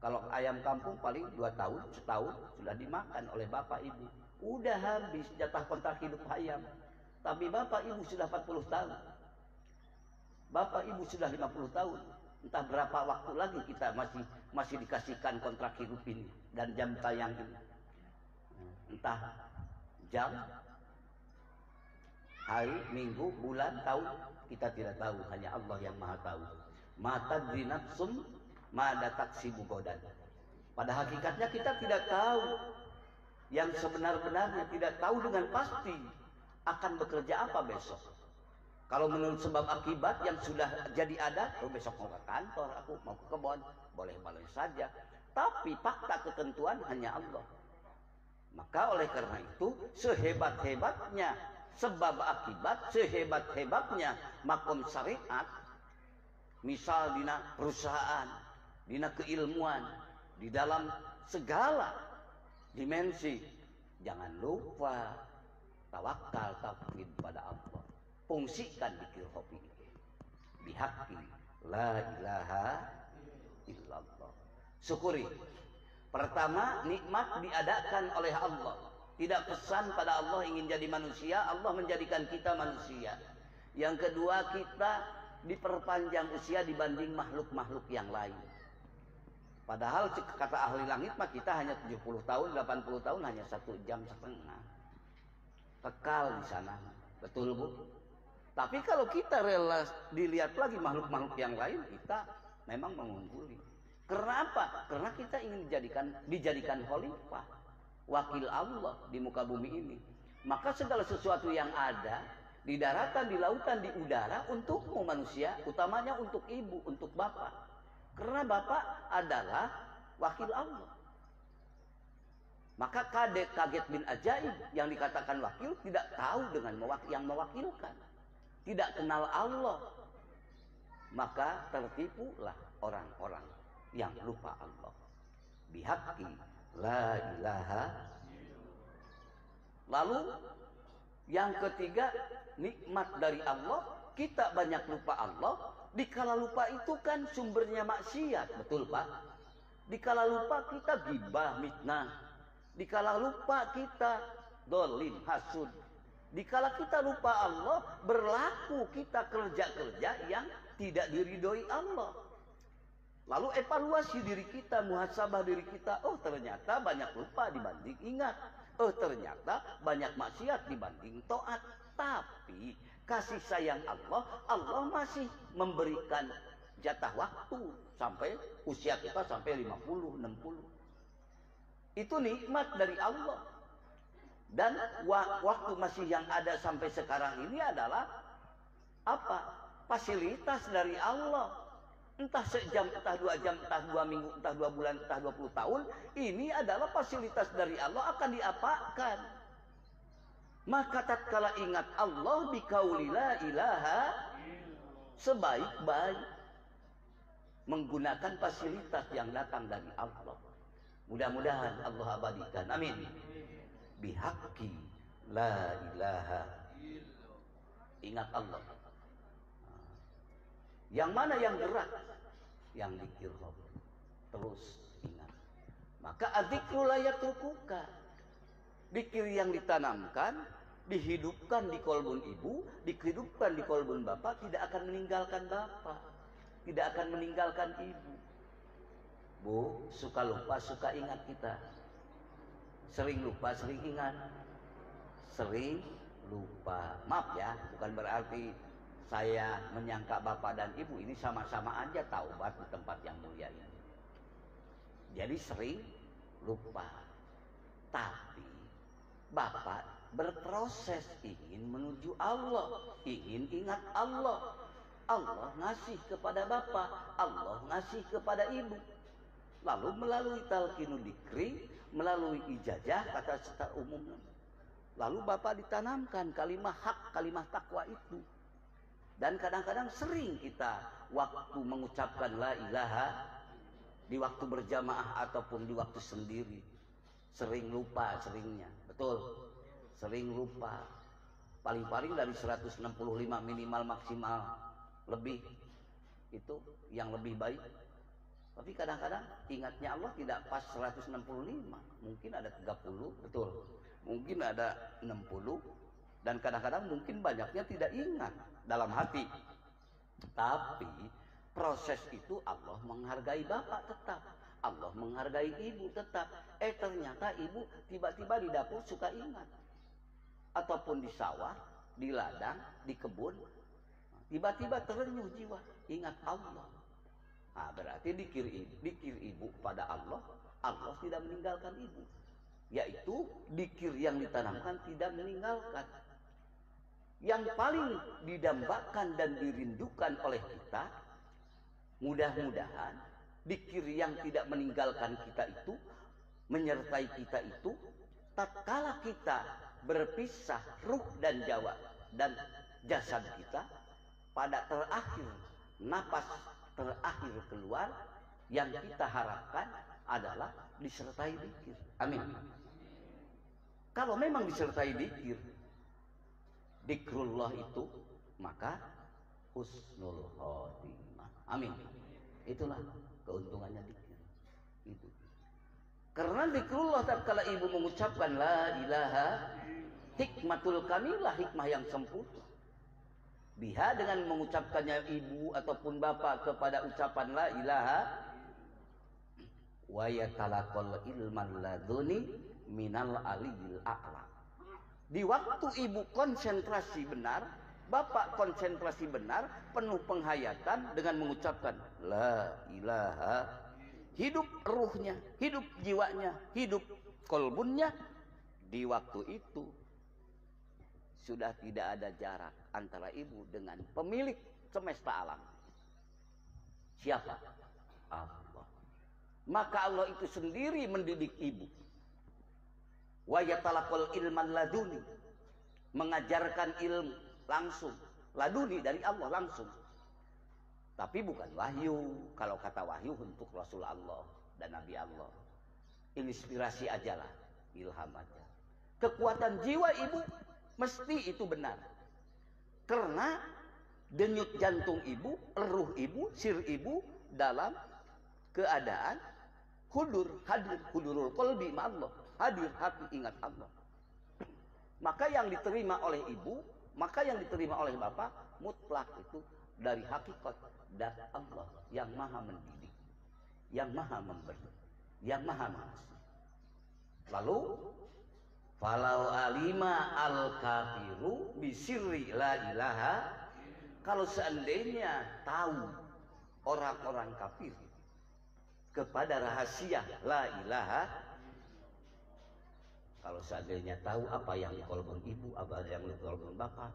Kalau ayam kampung paling 2 tahun, setahun sudah dimakan oleh bapak ibu. Udah habis jatah kontrak hidup ayam. Tapi bapak ibu sudah 40 tahun. Bapak ibu sudah 50 tahun. Entah berapa waktu lagi kita masih dikasihkan kontrak hidup ini dan jam tayang ini. Entah jam, hari, minggu, bulan, tahun, kita tidak tahu. Hanya Allah yang maha tahu. Mata dinapsum mada taksibu godan. Pada hakikatnya kita tidak tahu. Yang sebenar-benarnya tidak tahu dengan pasti akan bekerja apa besok. Kalau menurut sebab akibat yang sudah jadi ada, besok mau ke kantor, aku mau ke kebun, boleh-boleh saja. Tapi fakta ketentuan hanya Allah. Maka oleh karena itu, sehebat-hebatnya sebab akibat, sehebat-hebatnya makom syariat, misal dina perusahaan, dina keilmuan, di dalam segala dimensi, jangan lupa tawakal tauhid pada Allah. Fungsikan dzikir hobi bihaqi la ilaha illallah. Syukuri. Pertama, nikmat diadakan oleh Allah. Tidak pesan pada Allah ingin jadi manusia, Allah menjadikan kita manusia. Yang kedua, kita diperpanjang usia dibanding makhluk-makhluk yang lain. Padahal kata ahli langit mah kita hanya 70 tahun, 80 tahun hanya 1 jam setengah. Kekal di sana. Betul, Bu? Tapi kalau kita rela dilihat lagi makhluk-makhluk yang lain, kita memang mengungguli. Karena apa? Karena kita ingin dijadikan khalifah, wakil Allah di muka bumi ini. Maka segala sesuatu yang ada di daratan, di lautan, di udara untukmu manusia, utamanya untuk ibu, untuk bapak. Karena bapak adalah wakil Allah. Maka kaget bin ajaib yang dikatakan wakil tidak tahu dengan yang mewakilkan. Tidak kenal Allah. Maka tertipulah orang-orang yang lupa Allah. Bihaqi la ilaha. Lalu Yang ketiga, nikmat dari Allah, kita banyak lupa Allah. Dikala lupa itu kan sumbernya maksiat, betul Pak? Dikala lupa kita gibah, mitnah. Dikala lupa kita dolim, hasud. Dikala kita lupa Allah, berlaku kita kerja-kerja yang tidak diridhoi Allah. Lalu evaluasi diri kita, muhasabah diri kita. Oh ternyata banyak lupa dibanding ingat. Oh ternyata banyak maksiat dibanding taat. Tapi kasih sayang Allah, Allah masih memberikan jatah waktu sampai usia kita sampai 50, 60. Itu nikmat dari Allah. Dan waktu masih yang ada sampai sekarang ini adalah apa? Fasilitas dari Allah. Entah sejam, entah 2 jam, entah 2 minggu, entah 2 bulan, entah 20 tahun. Ini adalah fasilitas dari Allah, akan diapakan. Maka tatkala ingat Allah biqauli la ilaha, sebaik-baik menggunakan fasilitas yang datang dari Allah. Mudah-mudahan Allah abadikan. Amin. Bihaqqi la ilaha. Ingat Allah. Yang mana yang gerak? Yang zikir Rabb. Terus ingat. Maka adzikru la yatrukuka. Zikir yang ditanamkan, dihidupkan di kolbun ibu, dihidupkan di kolbun bapak, tidak akan meninggalkan bapak, tidak akan meninggalkan ibu. Bu, suka lupa, suka ingat kita. Sering lupa, sering ingat. Sering lupa. Maaf ya, bukan berarti saya menyangka bapak dan ibu ini sama-sama aja taubat di tempat yang mulia ini. Jadi sering lupa. Tapi bapak berproses ingin menuju Allah, ingin ingat Allah. Allah ngasih kepada bapak, Allah ngasih kepada ibu. Lalu melalui talqinul dzikri, melalui ijazah kata secara umum. Lalu bapak ditanamkan kalimat hak, kalimat takwa itu. Dan kadang-kadang sering kita waktu mengucapkan la ilaha, di waktu berjamaah ataupun di waktu sendiri, sering lupa seringnya. Betul, sering lupa. Paling-paling dari 165 minimal maksimal lebih, itu yang lebih baik. Tapi kadang-kadang ingatnya Allah tidak pas 165, mungkin ada 30, betul, mungkin ada 60, dan kadang-kadang mungkin banyaknya tidak ingat dalam hati. Tapi proses itu Allah menghargai bapak tetap, Allah menghargai ibu tetap. Ternyata ibu tiba-tiba di dapur suka ingat, ataupun di sawah, di ladang, di kebun, tiba-tiba terenyuh jiwa, ingat Allah. Nah, berarti dikir ibu pada Allah, Allah tidak meninggalkan ibu. Yaitu dikir yang ditanamkan tidak meninggalkan. Yang paling didambakan dan dirindukan oleh kita, mudah-mudahan dikir yang tidak meninggalkan kita itu, menyertai kita itu, tatkala kita berpisah ruh dan jawa dan jasad kita, pada terakhir napas terakhir keluar, yang kita harapkan adalah disertai dzikir. Amin. Kalau memang disertai dzikir, dzikrullah itu, maka husnul khotimah. Amin. Itulah keuntungannya dzikir. Itu. Karena dzikrullah tatkala ibu mengucapkan la ilaha, hikmatul kamilah, hikmah yang sempurna. Biha, dengan mengucapkannya ibu ataupun bapak kepada ucapan la ilaha, wa yatalaqal ilman laduni minal aliyil a'la. Di waktu ibu konsentrasi benar, bapak konsentrasi benar, penuh penghayatan dengan mengucapkan la ilaha, hidup ruhnya, hidup jiwanya, hidup kolbunnya. Di waktu itu sudah tidak ada jarak antara ibu dengan pemilik semesta alam. Siapa? Allah. Maka Allah itu sendiri mendidik ibu. Wa yatalaqal ilman laduni, mengajarkan ilmu langsung. Laduni dari Allah langsung. Tapi bukan wahyu. Kalau kata wahyu untuk Rasul Allah dan Nabi Allah, inspirasi ajalah, ilham aja. Kekuatan jiwa ibu Mesti itu benar. Karena denyut jantung ibu, ruh ibu, sir ibu dalam keadaan hadir, hudurul qalbi ma'allah. Hadir hati ingat Allah. Maka yang diterima oleh ibu, maka yang diterima oleh bapak, mutlak itu dari hakikat dan Allah yang maha mendidik, yang maha memberi, yang maha mengasihi. Lalu falau alima al kafiru bisirri la ilaha, kalau seandainya tahu orang-orang kafir kepada rahasia la ilaha, kalau seandainya tahu apa yang di kolbun ibu, apa yang di kolbun bapak,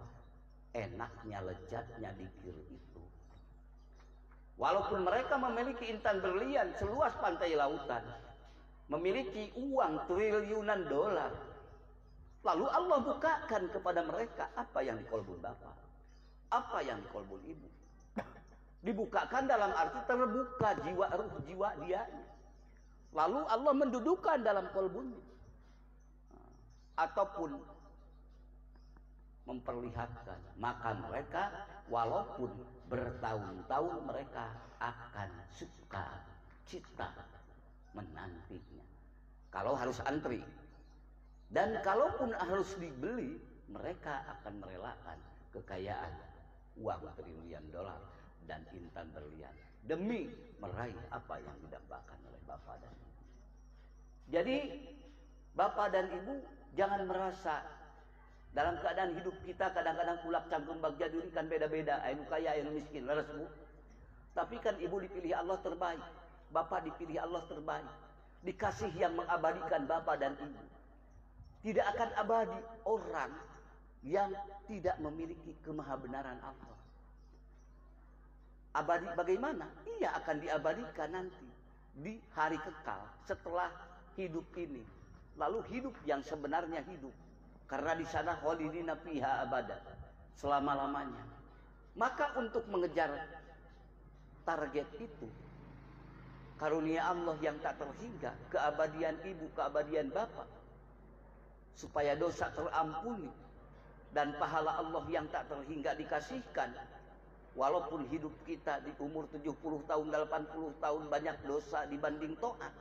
enaknya, lezatnya dikir itu. Walaupun mereka memiliki intan berlian seluas pantai lautan, memiliki uang triliunan dolar, lalu Allah bukakan kepada mereka apa yang di kolbun bapak, apa yang di kolbun ibu. Dibukakan dalam arti terbuka jiwa ruh jiwa dia. Lalu Allah mendudukan dalam kolbunnya, ataupun memperlihatkan, maka mereka walaupun bertahun-tahun mereka akan suka cita menantinya. Kalau harus antri, dan kalaupun harus dibeli, mereka akan merelakan kekayaan uang triliunan dolar dan intan berlian demi meraih apa yang didambakan oleh bapak dan ibu. Jadi bapak dan ibu jangan merasa dalam keadaan hidup kita kadang-kadang kulak canggung bagja diri kan beda-beda, anu kaya anu miskin, leres bu. Tapi kan ibu dipilih Allah terbaik, bapak dipilih Allah terbaik, dikasih yang mengabadikan bapak dan ibu. Tidak akan abadi orang yang tidak memiliki kemahabenaran Allah. Abadi bagaimana? Ia akan diabadikan nanti di hari kekal setelah hidup ini. Lalu hidup yang sebenarnya hidup. Karena di sana khalidina fiha abada, selama-lamanya. Maka untuk mengejar target itu, karunia Allah yang tak terhingga, keabadian ibu, keabadian bapak, supaya dosa terampuni dan pahala Allah yang tak terhingga dikasihkan. Walaupun hidup kita di umur 70 tahun, 80 tahun banyak dosa dibanding taat,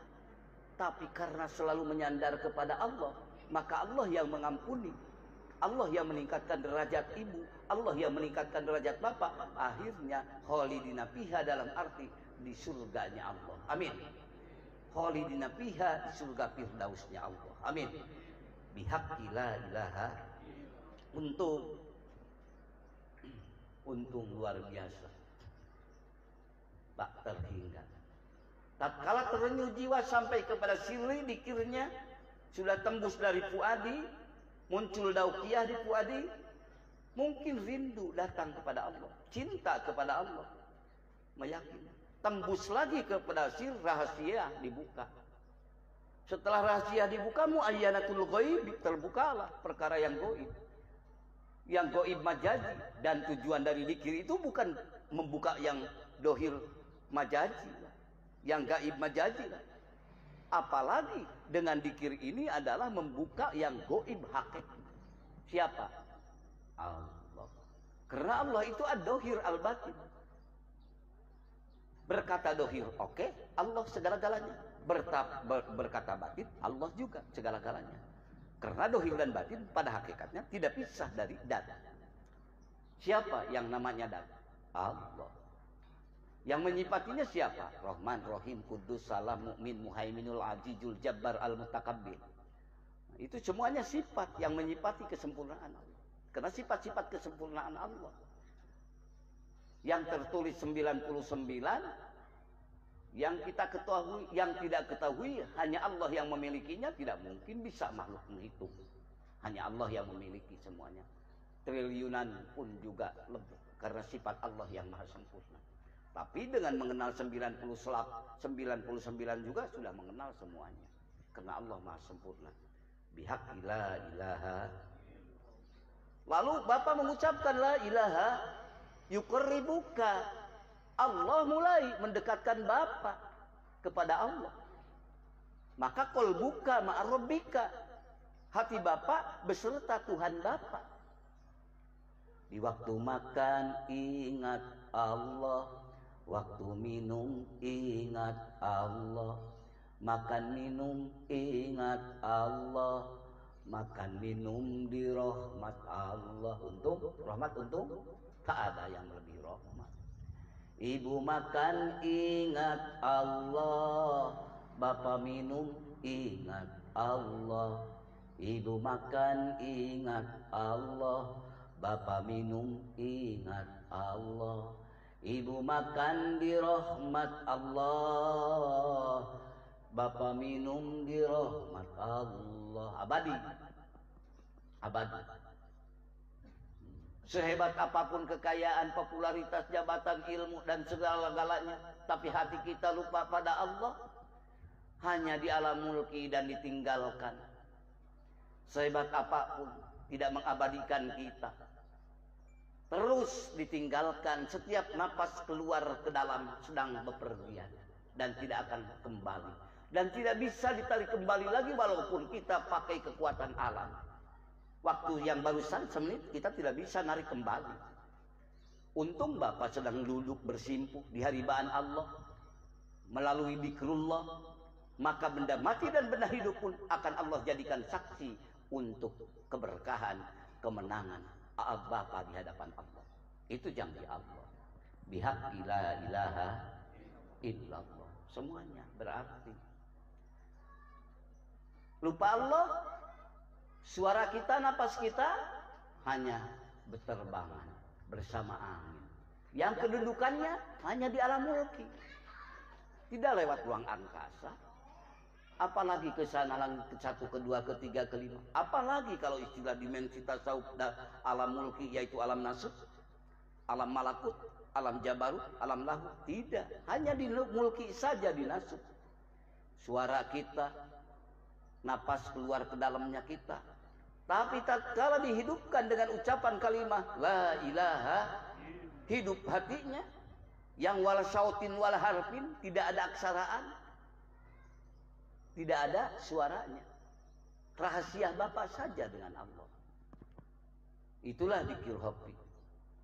tapi karena selalu menyandar kepada Allah, maka Allah yang mengampuni, Allah yang meningkatkan derajat ibu, Allah yang meningkatkan derajat bapak. Akhirnya khalidina fiha dalam arti di surganya Allah. Amin. Khalidina fiha di surga firdausnya Allah. Amin. Bihaqqi la ilaha. Untung luar biasa, tak terhingga. Tatkala terenyuh jiwa sampai kepada sirri dikirnya, sudah tembus dari fuadi, muncul dauqiyah di fuadi, mungkin rindu datang kepada Allah, cinta kepada Allah, meyakini. Tembus lagi kepada sir, rahasia dibuka. Setelah rahasia dibuka, muayyanatul ghaib, terbukalah perkara yang gaib. Yang gaib majazi, dan tujuan dari zikir itu bukan membuka yang dohir majazi, yang gaib majazi. Apalagi dengan zikir ini adalah membuka yang gaib hakiki. Siapa? Allah. Karena Allah itu ad-dohir al-batin. Berkata dohir, oke, Allah segala-galanya. Berkata batin, Allah juga segala-galanya. Karena dohir dan batin pada hakikatnya tidak pisah dari dat. Siapa yang namanya dat? Allah. Yang menyifatinya siapa? Rahman, Rahim, Kudus, Salam, Mukmin, Muhaiminul Azizul Jabbar Al-Mutakabbir. Itu semuanya sifat yang menyifati kesempurnaan Allah. Karena sifat-sifat kesempurnaan Allah yang tertulis 99, yang kita ketahui, yang tidak ketahui, hanya Allah yang memilikinya. Tidak mungkin bisa makhluk menghitung. Hanya Allah yang memiliki semuanya. Triliunan pun juga lebih, karena sifat Allah yang maha sempurna. Tapi dengan mengenal 99 juga sudah mengenal semuanya. Karena Allah maha sempurna. Bihaqqi la ilaha. Lalu Bapak mengucapkan la ilaha, yuqarribuka. Allah mulai mendekatkan Bapak kepada Allah. Maka qalbuka ma'a rabbika, hati Bapak beserta Tuhan Bapak. Di waktu makan ingat Allah, waktu minum ingat Allah, makan minum ingat Allah, makan minum di rahmat Allah. Untung rahmat, untung tak ada yang lebih rahmat. Ibu makan ingat Allah, bapak minum ingat Allah. Ibu makan ingat Allah, bapak minum ingat Allah. Ibu makan di rahmat Allah, bapak minum di rahmat Allah. Abadi, abadi. Sehebat apapun kekayaan, popularitas, jabatan, ilmu, dan segala-galanya, tapi hati kita lupa pada Allah, hanya di alam mulki dan ditinggalkan. Sehebat apapun tidak mengabadikan kita, terus ditinggalkan. Setiap napas keluar ke dalam sedang bepergian dan tidak akan kembali, dan tidak bisa ditarik kembali lagi walaupun kita pakai kekuatan alam. Waktu yang barusan semenit kita tidak bisa narik kembali. Untung Bapak sedang duduk bersimpuh di haribaan Allah melalui zikrullah, maka benda mati dan benda hidup pun akan Allah jadikan saksi untuk keberkahan, kemenangan Bapak di hadapan Allah. Itu janji Allah. Bihaqqi la ilaha illallah. Semuanya berarti. Lupa Allah, suara kita, napas kita hanya berterbangan bersama angin. Yang kedudukannya hanya di alam mulki, tidak lewat ruang angkasa. Apalagi ke sana, ke satu, kedua, ketiga, kelima. Apalagi kalau istilah dimensi tasawuf alam mulki, yaitu alam nasut, alam malakut, alam jabarut, alam lahut. Tidak, hanya di mulki saja, di nasut. Suara kita, napas keluar ke dalamnya kita. Tapi tatkala dihidupkan dengan ucapan kalimat la ilaha, hidup hatinya yang wala sautin wala harfin, tidak ada aksaraan, tidak ada suaranya. Rahasia Bapak saja dengan Allah. Itulah dzikir hofi.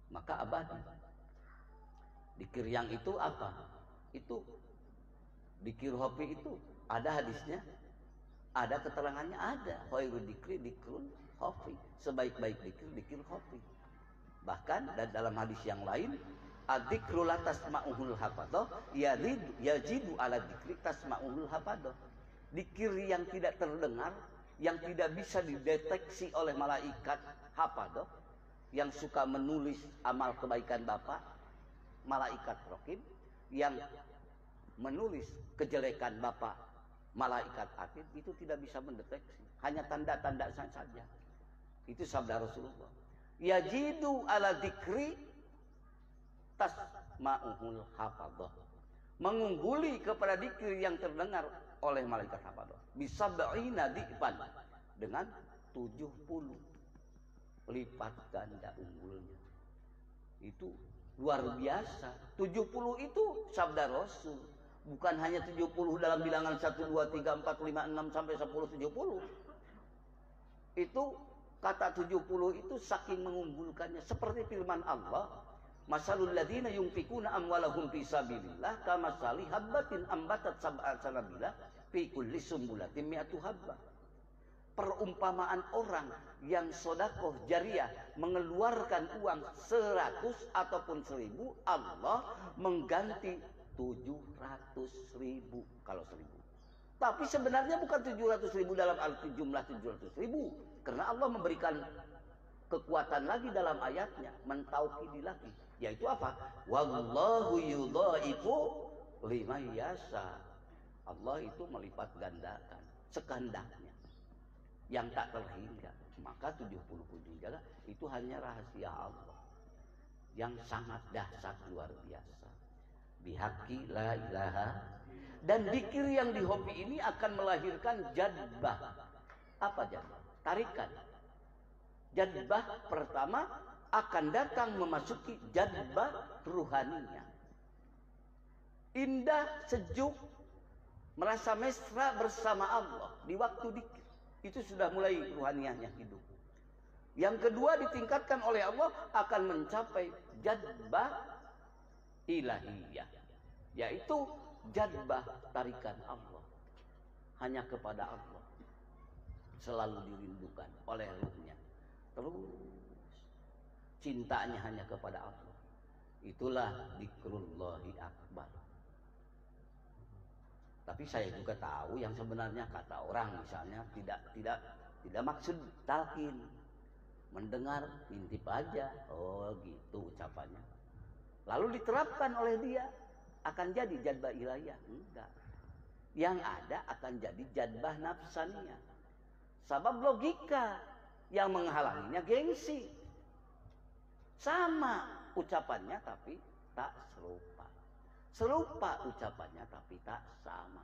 Maka abadi. Dzikir yang itu apa? Itu dzikir hofi itu ada hadisnya, ada keterangannya, ada. Khairul dzikri dzikrul hofi. Sebaik-baik dzikir dzikir hofi. Bahkan dalam hadis yang lain, adzikru la tasma'uhul hafadah, yajidu ala dzikri tasma'uhul hafadah. Dzikir yang tidak terdengar, yang tidak bisa dideteksi oleh malaikat hafadah, yang suka menulis amal kebaikan Bapak, malaikat raqib, yang menulis kejelekan Bapak, malaikat atid, itu tidak bisa mendeteksi, hanya tanda-tanda saja. Itu sabda Rasulullah. Yajidu ala dzikri tasma'uhul hafadah. Mengungguli kepada dzikir yang terdengar oleh malaikat hafadah. Bisab'ina di'ban, dengan 70 lipat ganda unggulnya. Itu luar biasa. 70 itu sabda Rasul. Bukan hanya 70 dalam bilangan 1, 2, 3, 4, 5, 6 sampai 10, 70. Itu kata 70 itu saking mengunggulkannya. Seperti firman Allah, masalul ladzina yunfikuna amwalahum fi sabilillah kamasali habbatin ambatat sab'a sanabila fi kulli sumbulatin mi'atu habbah. Perumpamaan orang yang sedekah jariyah mengeluarkan uang 100 ataupun 1000, Allah mengganti 700.000 kalau 1000. Tapi sebenarnya bukan 700.000 dalam arti jumlah 700.000, karena Allah memberikan kekuatan lagi dalam ayatnya, mentaukidi lagi, yaitu apa? Wallahu yudhaifu liman yasha. Allah itu melipat gandakan sekehendaknya yang tak terhingga. Maka 70 juga itu hanya rahasia Allah yang sangat dahsyat, luar biasa. Bihaqqi la ilaha. Dan dzikir yang di hobi ini akan melahirkan jadbah. Apa jadbah? Tarikan. Jadbah pertama akan datang memasuki jadbah ruhaninya. Indah, sejuk, merasa mesra bersama Allah di waktu dzikir. Itu sudah mulai ruhaniahnya hidup. Yang kedua ditingkatkan oleh Allah akan mencapai jadbah ilahiyah, yaitu jadbah tarikan Allah. Hanya kepada Allah selalu dirindukan oleh ruhnya. Terus cintanya hanya kepada Allah. Itulah dzikrullahi akbar. Tapi saya juga tahu yang sebenarnya kata orang misalnya tidak maksud talqin. Mendengar intip aja. Oh gitu ucapannya. Lalu diterapkan oleh dia akan jadi jadbah ilahiyah. Enggak. Yang ada akan jadi jadbah nafsaniyah. Sebab logika yang menghalanginya gengsi. Sama ucapannya tapi tak serupa. Serupa ucapannya tapi tak sama.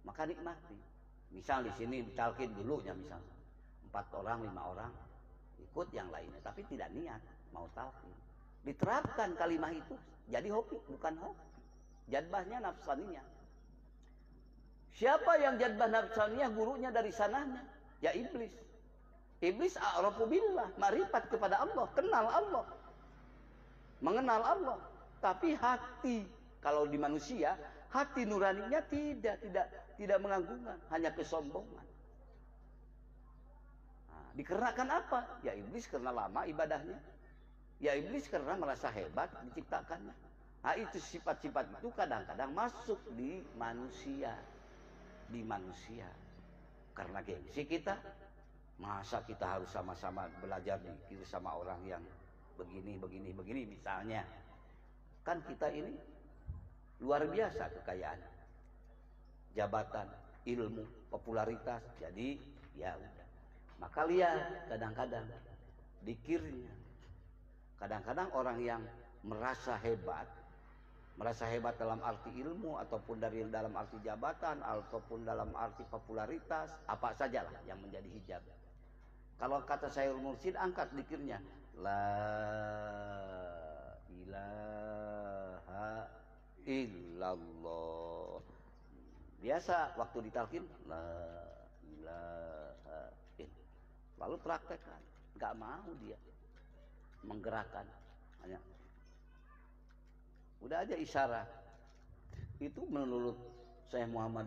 Maka nikmati. Misal di sini talqin dulunya misalnya 4 orang, 5 orang ikut yang lainnya, tapi tidak niat mau talqin. Diterapkan kalimat itu jadi hobi, bukan hobi. Jadbahnya nafsaniyah. Siapa yang jadbah nafsaniyah? Gurunya dari sananya, ya iblis. Iblis a'rafu billah, ma'rifat kepada Allah, kenal Allah, mengenal Allah. Tapi hati, kalau di manusia, hati nuraninya tidak mengagungkan, hanya kesombongan. Dikarenakan apa? Ya iblis karena lama ibadahnya. Ya iblis karena merasa hebat diciptakannya. Nah itu sifat-sifat itu kadang-kadang masuk di manusia. Di manusia. Karena gengsi kita. Masa kita harus sama-sama belajar dikir sama orang yang begini misalnya. Kan kita ini luar biasa kekayaan. Jabatan, ilmu, popularitas. Jadi ya udah. Maka lihat kadang-kadang dikirnya. Kadang-kadang orang yang merasa hebat dalam arti ilmu ataupun dalam arti jabatan ataupun dalam arti popularitas, apa sajalah yang menjadi hijab. Kalau kata Syairul Mursyid, angkat dikirnya. La ilaha illallah. Biasa waktu ditalqin la ilaha illallah. Lalu praktekkan, nggak mau dia menggerakkan, hanya udah aja isyarat. Itu menurut saya Muhammad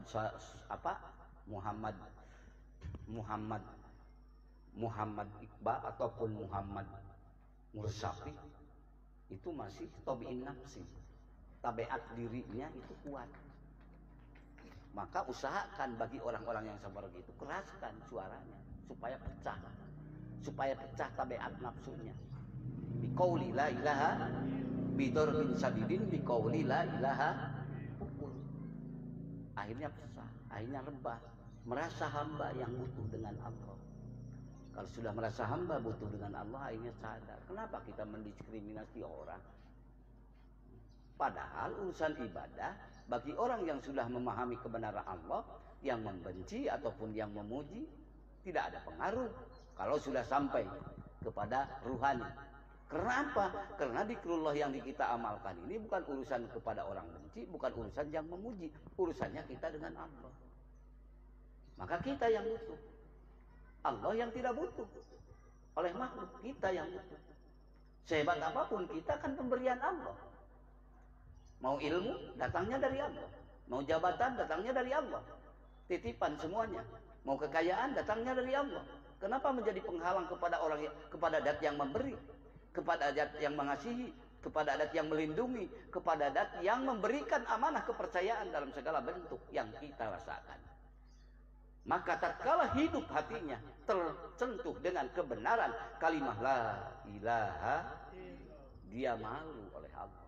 Iqbal ataupun Muhammad Mursafi itu masih tabi'in nafsi, tabiat dirinya itu kuat. Maka usahakan bagi orang-orang yang seperti itu, keraskan suaranya supaya pecah tabiat nafsunya. Biqauli la ilaha bidarbin sadidin biqauli la ilaha pukul. Akhirnya pecah, akhirnya rebah, merasa hamba yang butuh dengan Allah. Kalau sudah merasa hamba butuh dengan Allah, akhirnya sadar. Kenapa kita mendiskriminasi orang? Padahal urusan ibadah bagi orang yang sudah memahami kebenaran Allah, yang membenci ataupun yang memuji, tidak ada pengaruh kalau sudah sampai kepada ruhani. Karena apa? Karena zikrullah yang kita amalkan ini bukan urusan kepada orang benci, bukan urusan yang memuji, urusannya kita dengan Allah. Maka kita yang butuh, Allah yang tidak butuh. Oleh makhluk kita yang butuh. Sehebat apapun kita kan pemberian Allah. Mau ilmu datangnya dari Allah, mau jabatan datangnya dari Allah, titipan semuanya. Mau kekayaan datangnya dari Allah. Kenapa menjadi penghalang kepada orang, kepada zat yang memberi, kepada zat yang mengasihi, kepada zat yang melindungi, kepada zat yang memberikan amanah kepercayaan dalam segala bentuk yang kita rasakan. Maka tatkala hidup hatinya tersentuh dengan kebenaran kalimat la ilaha, dia malu oleh Allah.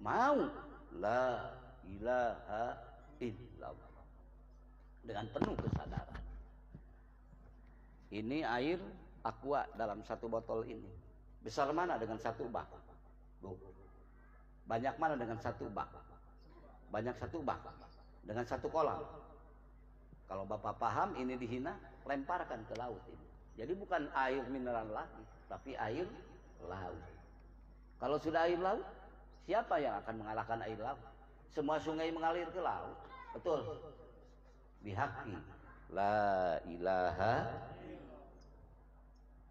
Mau la ilaha illallah dengan penuh kesadaran. Ini air aqua dalam satu botol ini. Besar mana dengan satu bak? Banyak mana dengan satu bak? Banyak satu bak dengan satu kolam. Kalau Bapak paham ini dihina, lemparkan ke laut ini. Jadi bukan air mineral lagi, tapi air laut. Kalau sudah air laut, siapa yang akan mengalahkan air laut? Semua sungai mengalir ke laut. Betul. Bihaqi la ilaha.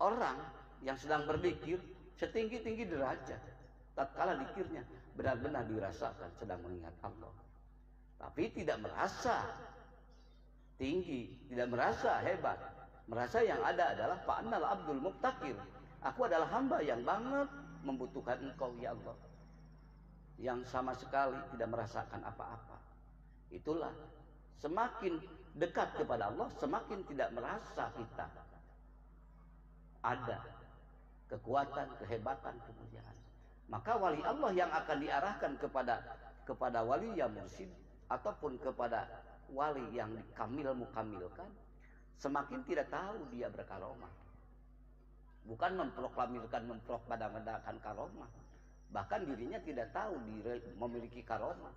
orang yang sedang berzikir setinggi-tinggi derajat, tatkala zikirnya benar-benar dirasakan sedang mengingat Allah, tapi tidak merasa tinggi, tidak merasa hebat, merasa yang ada adalah fa'annal abdul muqtakir, aku adalah hamba yang banget membutuhkan engkau ya Allah, yang sama sekali tidak merasakan apa-apa. Itulah semakin dekat kepada Allah, semakin tidak merasa kita ada kekuatan, kehebatan, kemuliaan. Maka wali Allah yang akan diarahkan kepada wali yang mursyid ataupun kepada wali yang mukamilkan, semakin tidak tahu dia berkaromah. Bukan memproklamirkan karomah, bahkan dirinya tidak tahu diri memiliki karomah.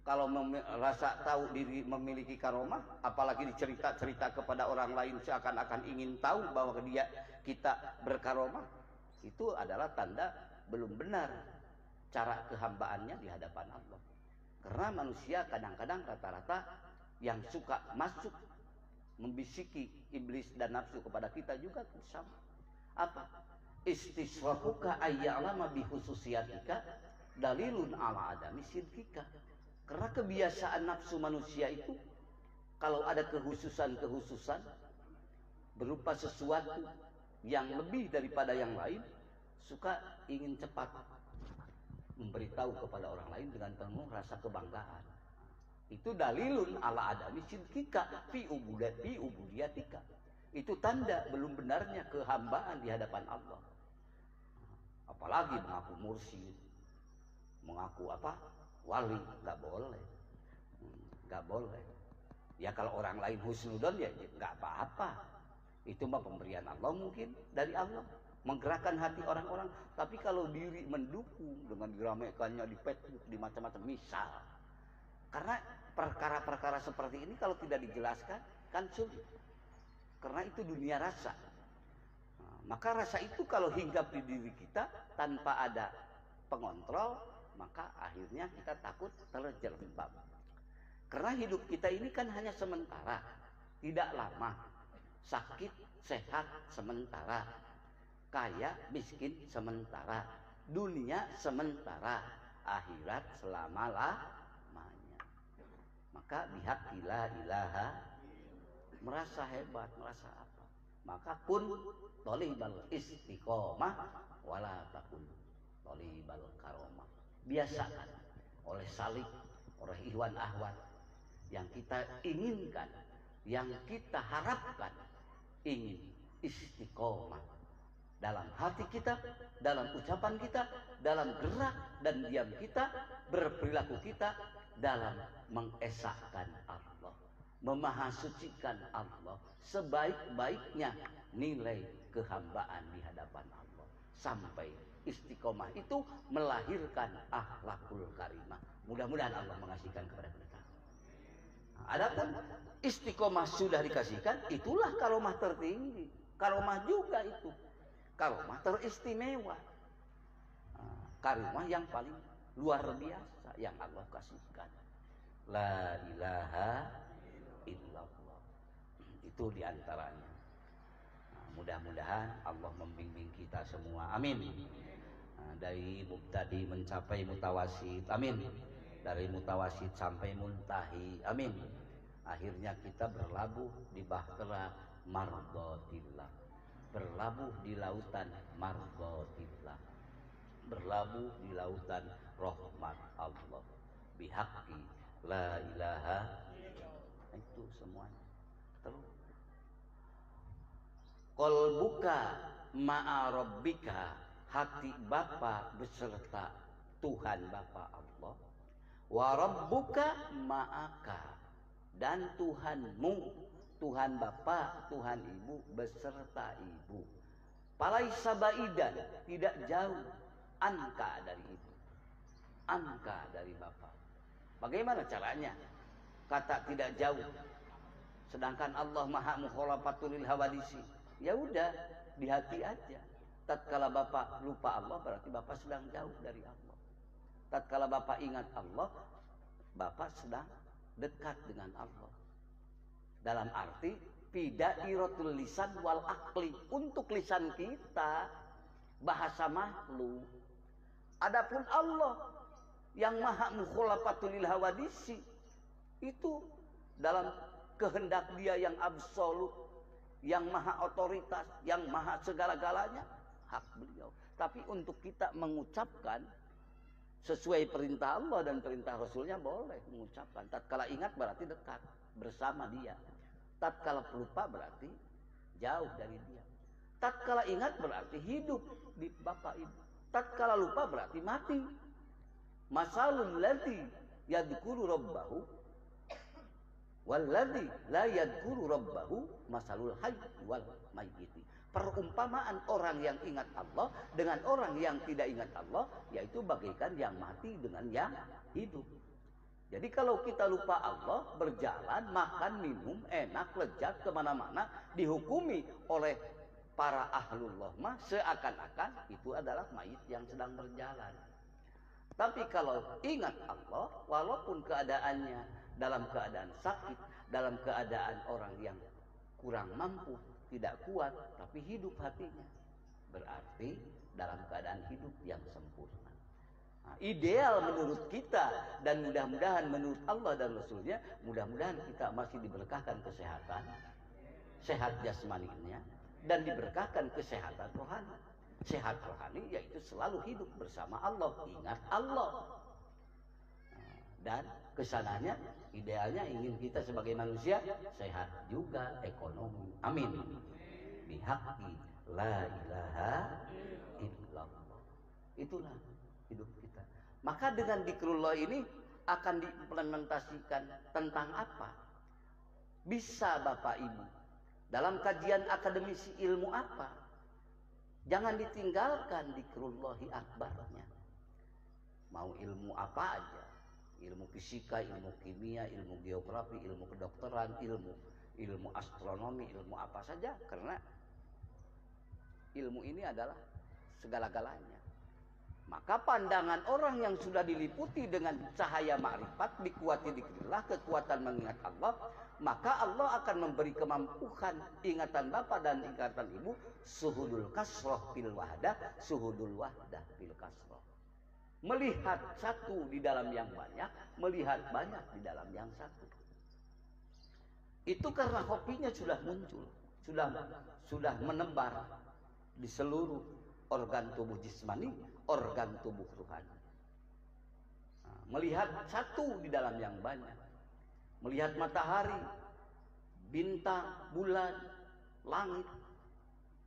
Kalau rasa tahu diri memiliki karomah, apalagi dicerita-cerita kepada orang lain seakan-akan ingin tahu bahwa kita berkaromah, itu adalah tanda belum benar cara kehambaannya di hadapan Allah. Karena manusia kadang-kadang rata-rata yang suka masuk membisiki iblis dan nafsu kepada kita juga sama. Apa? Istisrafuka ayya'lama bihususiyatika dalilun ala adami syirkika. Karena kebiasaan nafsu manusia itu, kalau ada kehususan berupa sesuatu yang lebih daripada yang lain, suka ingin cepat memberitahu kepada orang lain dengan penuh rasa kebanggaan. Itu dalilun ala adami syirkika fi ubudiyatika. Itu tanda belum benarnya kehambaan di hadapan Allah. Apalagi mengaku mursyid, mengaku wali, nggak boleh. Nggak boleh. Ya kalau orang lain husnudon ya nggak apa-apa. Itu mah pemberian Allah mungkin dari Allah, menggerakkan hati orang-orang. Tapi kalau diri mendukung dengan diramaikannya di Facebook, di macam-macam, misal. Karena perkara-perkara seperti ini kalau tidak dijelaskan kan sulit. Karena itu dunia rasa. Nah, maka rasa itu kalau hinggap di diri kita tanpa ada pengontrol, maka akhirnya kita takut terjerembab. Karena hidup kita ini kan hanya sementara, tidak lama. Sakit, sehat sementara, kaya, miskin sementara, dunia sementara, akhirat selama-lamanya. Maka bihaqi la ilaha, merasa hebat, merasa apa? Maka kun tolibal istiqomah wala takun tolibal karomah. Biasakan oleh salik, oleh ikhwan ahwat yang kita inginkan, yang kita harapkan, ingin istiqomah dalam hati kita, dalam ucapan kita, dalam gerak dan diam kita, berperilaku kita, dalam mengesahkan Allah, memahasucikan Allah, sebaik-baiknya nilai kehambaan di hadapan Allah, sampai istiqomah itu melahirkan akhlakul karimah. Mudah-mudahan Allah mengasihkan kepada kita. Adapun istiqomah sudah dikasihkan, itulah karomah tertinggi. Karomah juga itu, karomah teristimewa, karomah yang paling luar biasa yang Allah kasihkan. La ilaha illallah, itu diantaranya. Mudah-mudahan Allah membimbing kita semua, amin. Dari mubtadi mencapai mutawasid, amin. Dari mutawasid sampai muntahi, amin. Akhirnya kita berlabuh di bahtera mardotillah, berlabuh di lautan mardotillah, berlabuh di lautan rahmat Allah, bihaqqi la ilaha. Itu semuanya. Terus qalbuka ma'a rabbika, hati Bapa beserta Tuhan Bapa Allah. Wa rabbuka ma'aka, dan Tuhanmu, Tuhan Bapa, Tuhan Ibu beserta Ibu. Palaisa baidan, tidak jauh, anka dari Ibu, anka dari Bapa. Bagaimana caranya? Kata tidak jauh, sedangkan Allah Maha mukhalafatul lil hawadisi. Ya udah, di hati aja. Tatkala Bapak lupa Allah, berarti Bapak sedang jauh dari Allah. Tatkala Bapak ingat Allah, Bapak sedang dekat dengan Allah. Dalam arti Fidairatul lisan wal akli, untuk lisan kita bahasa makhluk. Adapun Allah yang maha mukhalafatul lil hawadisi, itu dalam kehendak Dia yang absolut, yang maha otoritas, yang maha segala-galanya, hak beliau. Tapi untuk kita mengucapkan sesuai perintah Allah dan perintah Rasulnya boleh mengucapkan. Tatkala ingat berarti dekat bersama Dia. Tatkala lupa berarti jauh dari Dia. Tatkala ingat berarti hidup di bapak ibu. Tatkala lupa berarti mati. Masalul ladzi yadhkuru rabbahu walladzi la yadhkuru rabbahu masalul hayy wal mayyiti. Perumpamaan orang yang ingat Allah dengan orang yang tidak ingat Allah, yaitu bagaikan yang mati dengan yang hidup. Jadi kalau kita lupa Allah, berjalan, makan, minum, enak, lezat, kemana-mana, dihukumi oleh para ahlullah mah seakan-akan itu adalah mayit yang sedang berjalan. Tapi kalau ingat Allah, walaupun keadaannya dalam keadaan sakit, dalam keadaan orang yang kurang mampu, tidak kuat, tapi hidup hatinya, berarti dalam keadaan hidup yang sempurna. Nah, ideal menurut kita, dan mudah-mudahan menurut Allah dan Rasulnya, mudah-mudahan kita masih diberkahkan kesehatan, sehat jasmaninya, dan diberkahkan kesehatan rohani. Sehat rohani yaitu selalu hidup bersama Allah, ingat Allah. Dan kesananya, idealnya ingin kita sebagai manusia sehat juga ekonomi. Amin. Bihaqqi la ilaha illallah. Itulah hidup kita. Maka dengan zikrullah ini akan diimplementasikan tentang apa? Bisa Bapak Ibu dalam kajian akademisi ilmu apa? Jangan ditinggalkan zikrullahi akbarnya. Mau ilmu apa aja, ilmu fisika, ilmu kimia, ilmu geografi, ilmu kedokteran, ilmu astronomi, ilmu apa saja, karena ilmu ini adalah segala-galanya. Maka pandangan orang yang sudah diliputi dengan cahaya ma'rifat, dikuati dzikrillah, kekuatan mengingat Allah, maka Allah akan memberi kemampuan ingatan Bapak dan ingatan Ibu, suhudul kasroh fil wahdah, suhudul wahdah fil kasroh. Melihat satu di dalam yang banyak, melihat banyak di dalam yang satu. Itu karena hobinya sudah muncul, sudah menebar di seluruh organ tubuh jismani, organ tubuh ruhani. Nah, melihat satu di dalam yang banyak, melihat matahari, bintang, bulan, langit,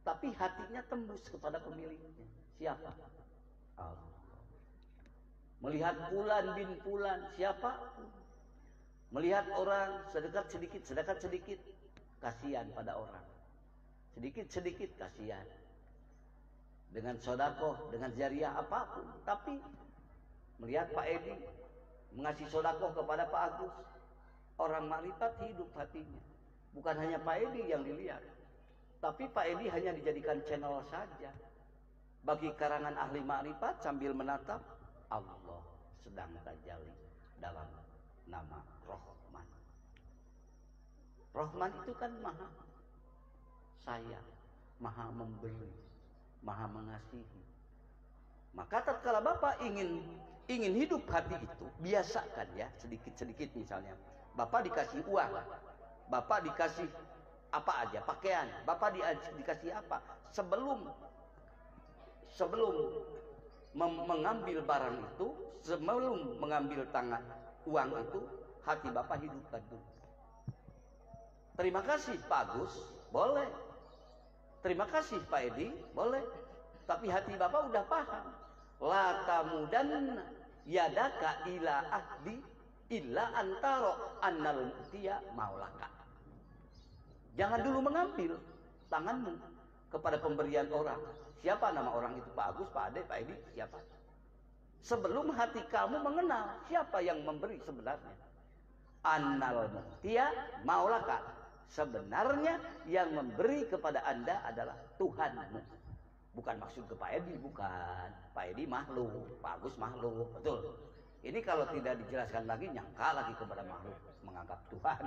tapi hatinya tembus kepada pemiliknya. Siapa? Allah. Melihat bulan bin bulan, siapa? Melihat orang sedekat sedikit, kasihan pada orang. Sedikit kasihan. Dengan sodakoh, dengan jariah apapun. Tapi melihat Pak Edi mengasih sodakoh kepada Pak Agus, orang makrifat hidup hatinya. Bukan hanya Pak Edi yang dilihat, tapi Pak Edi hanya dijadikan channel saja bagi karangan ahli makrifat sambil menatap Allah sedang tajalli dalam nama Rahman. Rahman itu kan maha sayang, maha memberi, maha mengasihi. Maka tatkala Bapak ingin hidup hati itu, biasakan ya, sedikit-sedikit misalnya. Bapak dikasih uang, Bapak dikasih apa aja, pakaian, Bapak dikasih apa? Sebelum mengambil barang itu, sebelum mengambil tangan uang itu, hati Bapak hidupkan dulu. Terima kasih Pak Agus, boleh. Terima kasih Pak Edi, boleh. Tapi hati Bapak udah paham. La tamudanna yadaka ila ahdi illa antaro annal mu'tiya maulaka. Jangan dulu mengambil tanganmu kepada pemberian orang. Siapa nama orang itu? Pak Agus, Pak Ade, Pak Edi, siapa? Sebelum hati kamu mengenal siapa yang memberi sebenarnya. Annal mu'tiya maulaka. Sebenarnya yang memberi kepada Anda adalah Tuhanmu. Bukan maksud ke Pak Edi, bukan. Pak Edi makhluk, Pak Agus makhluk, betul. Ini kalau tidak dijelaskan lagi, nyangka lagi kepada makhluk, menganggap Tuhan.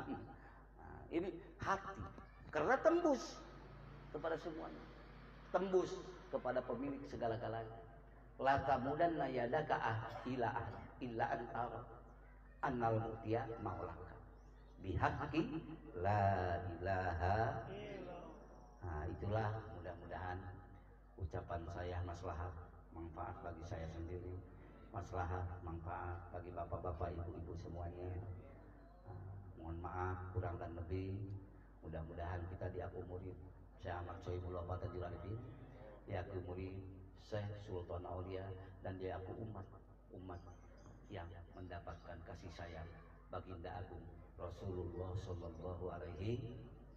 Nah, ini hati. Karena tembus kepada semuanya. Tembus kepada pemilik segala-galanya. La tamudanna yadaka illa antara annal mu'tiya maulaka bihaqqi la ilaha. Nah, itulah mudah-mudahan ucapan saya maslahat, manfaat bagi saya sendiri, maslahat, manfaat bagi bapak-bapak, ibu-ibu semuanya. Mohon maaf kurang dan lebih. Mudah-mudahan kita diakumuri Syekh Ahmad Sohibul Wafat Tajuruddin, diakumuri Syekh Sultan Aulia, dan diaku umat yang mendapatkan kasih sayang baginda agung Rasulullah Shallallahu Alaihi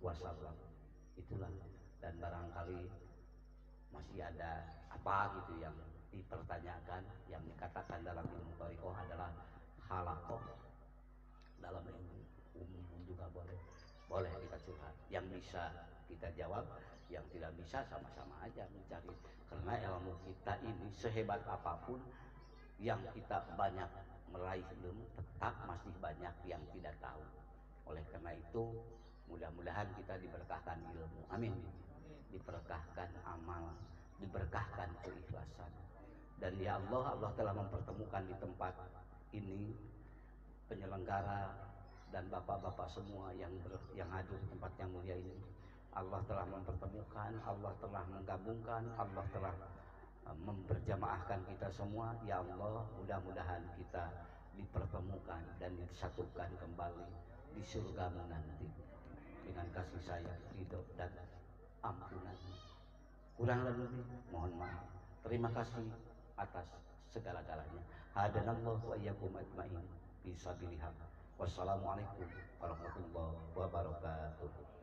Wasallam. Itulah, dan barangkali masih ada apa gitu yang dipertanyakan, yang dikatakan dalam ilmu thariqah adalah halaqah. Dalam ilmu umum juga boleh kita curhat, yang bisa kita jawab, yang tidak bisa sama-sama aja mencari. Karena ilmu kita ini sehebat apapun, yang kita banyak meraih ilmu, tetap masih banyak yang tidak tahu. Oleh karena itu mudah-mudahan kita diberkahkan ilmu, amin, diberkahkan amal, diberkahkan keikhlasan. Dan ya Allah telah mempertemukan di tempat ini penyelenggara dan bapak-bapak semua yang hadir di tempat yang mulia ini. Allah telah mempertemukan, Allah telah menggabungkan, Allah telah memperjamaahkan kita semua. Ya Allah, mudah-mudahan kita dipertemukan dan disatukan kembali di surgamu nanti dengan kasih sayang, ridho dan ampunan. Kurang lebih mohon maaf. Terima kasih atas segala-galanya. Hadanallahu wa iyyakum ajmain. Bisabilillah. Wassalamualaikum warahmatullahi wabarakatuh.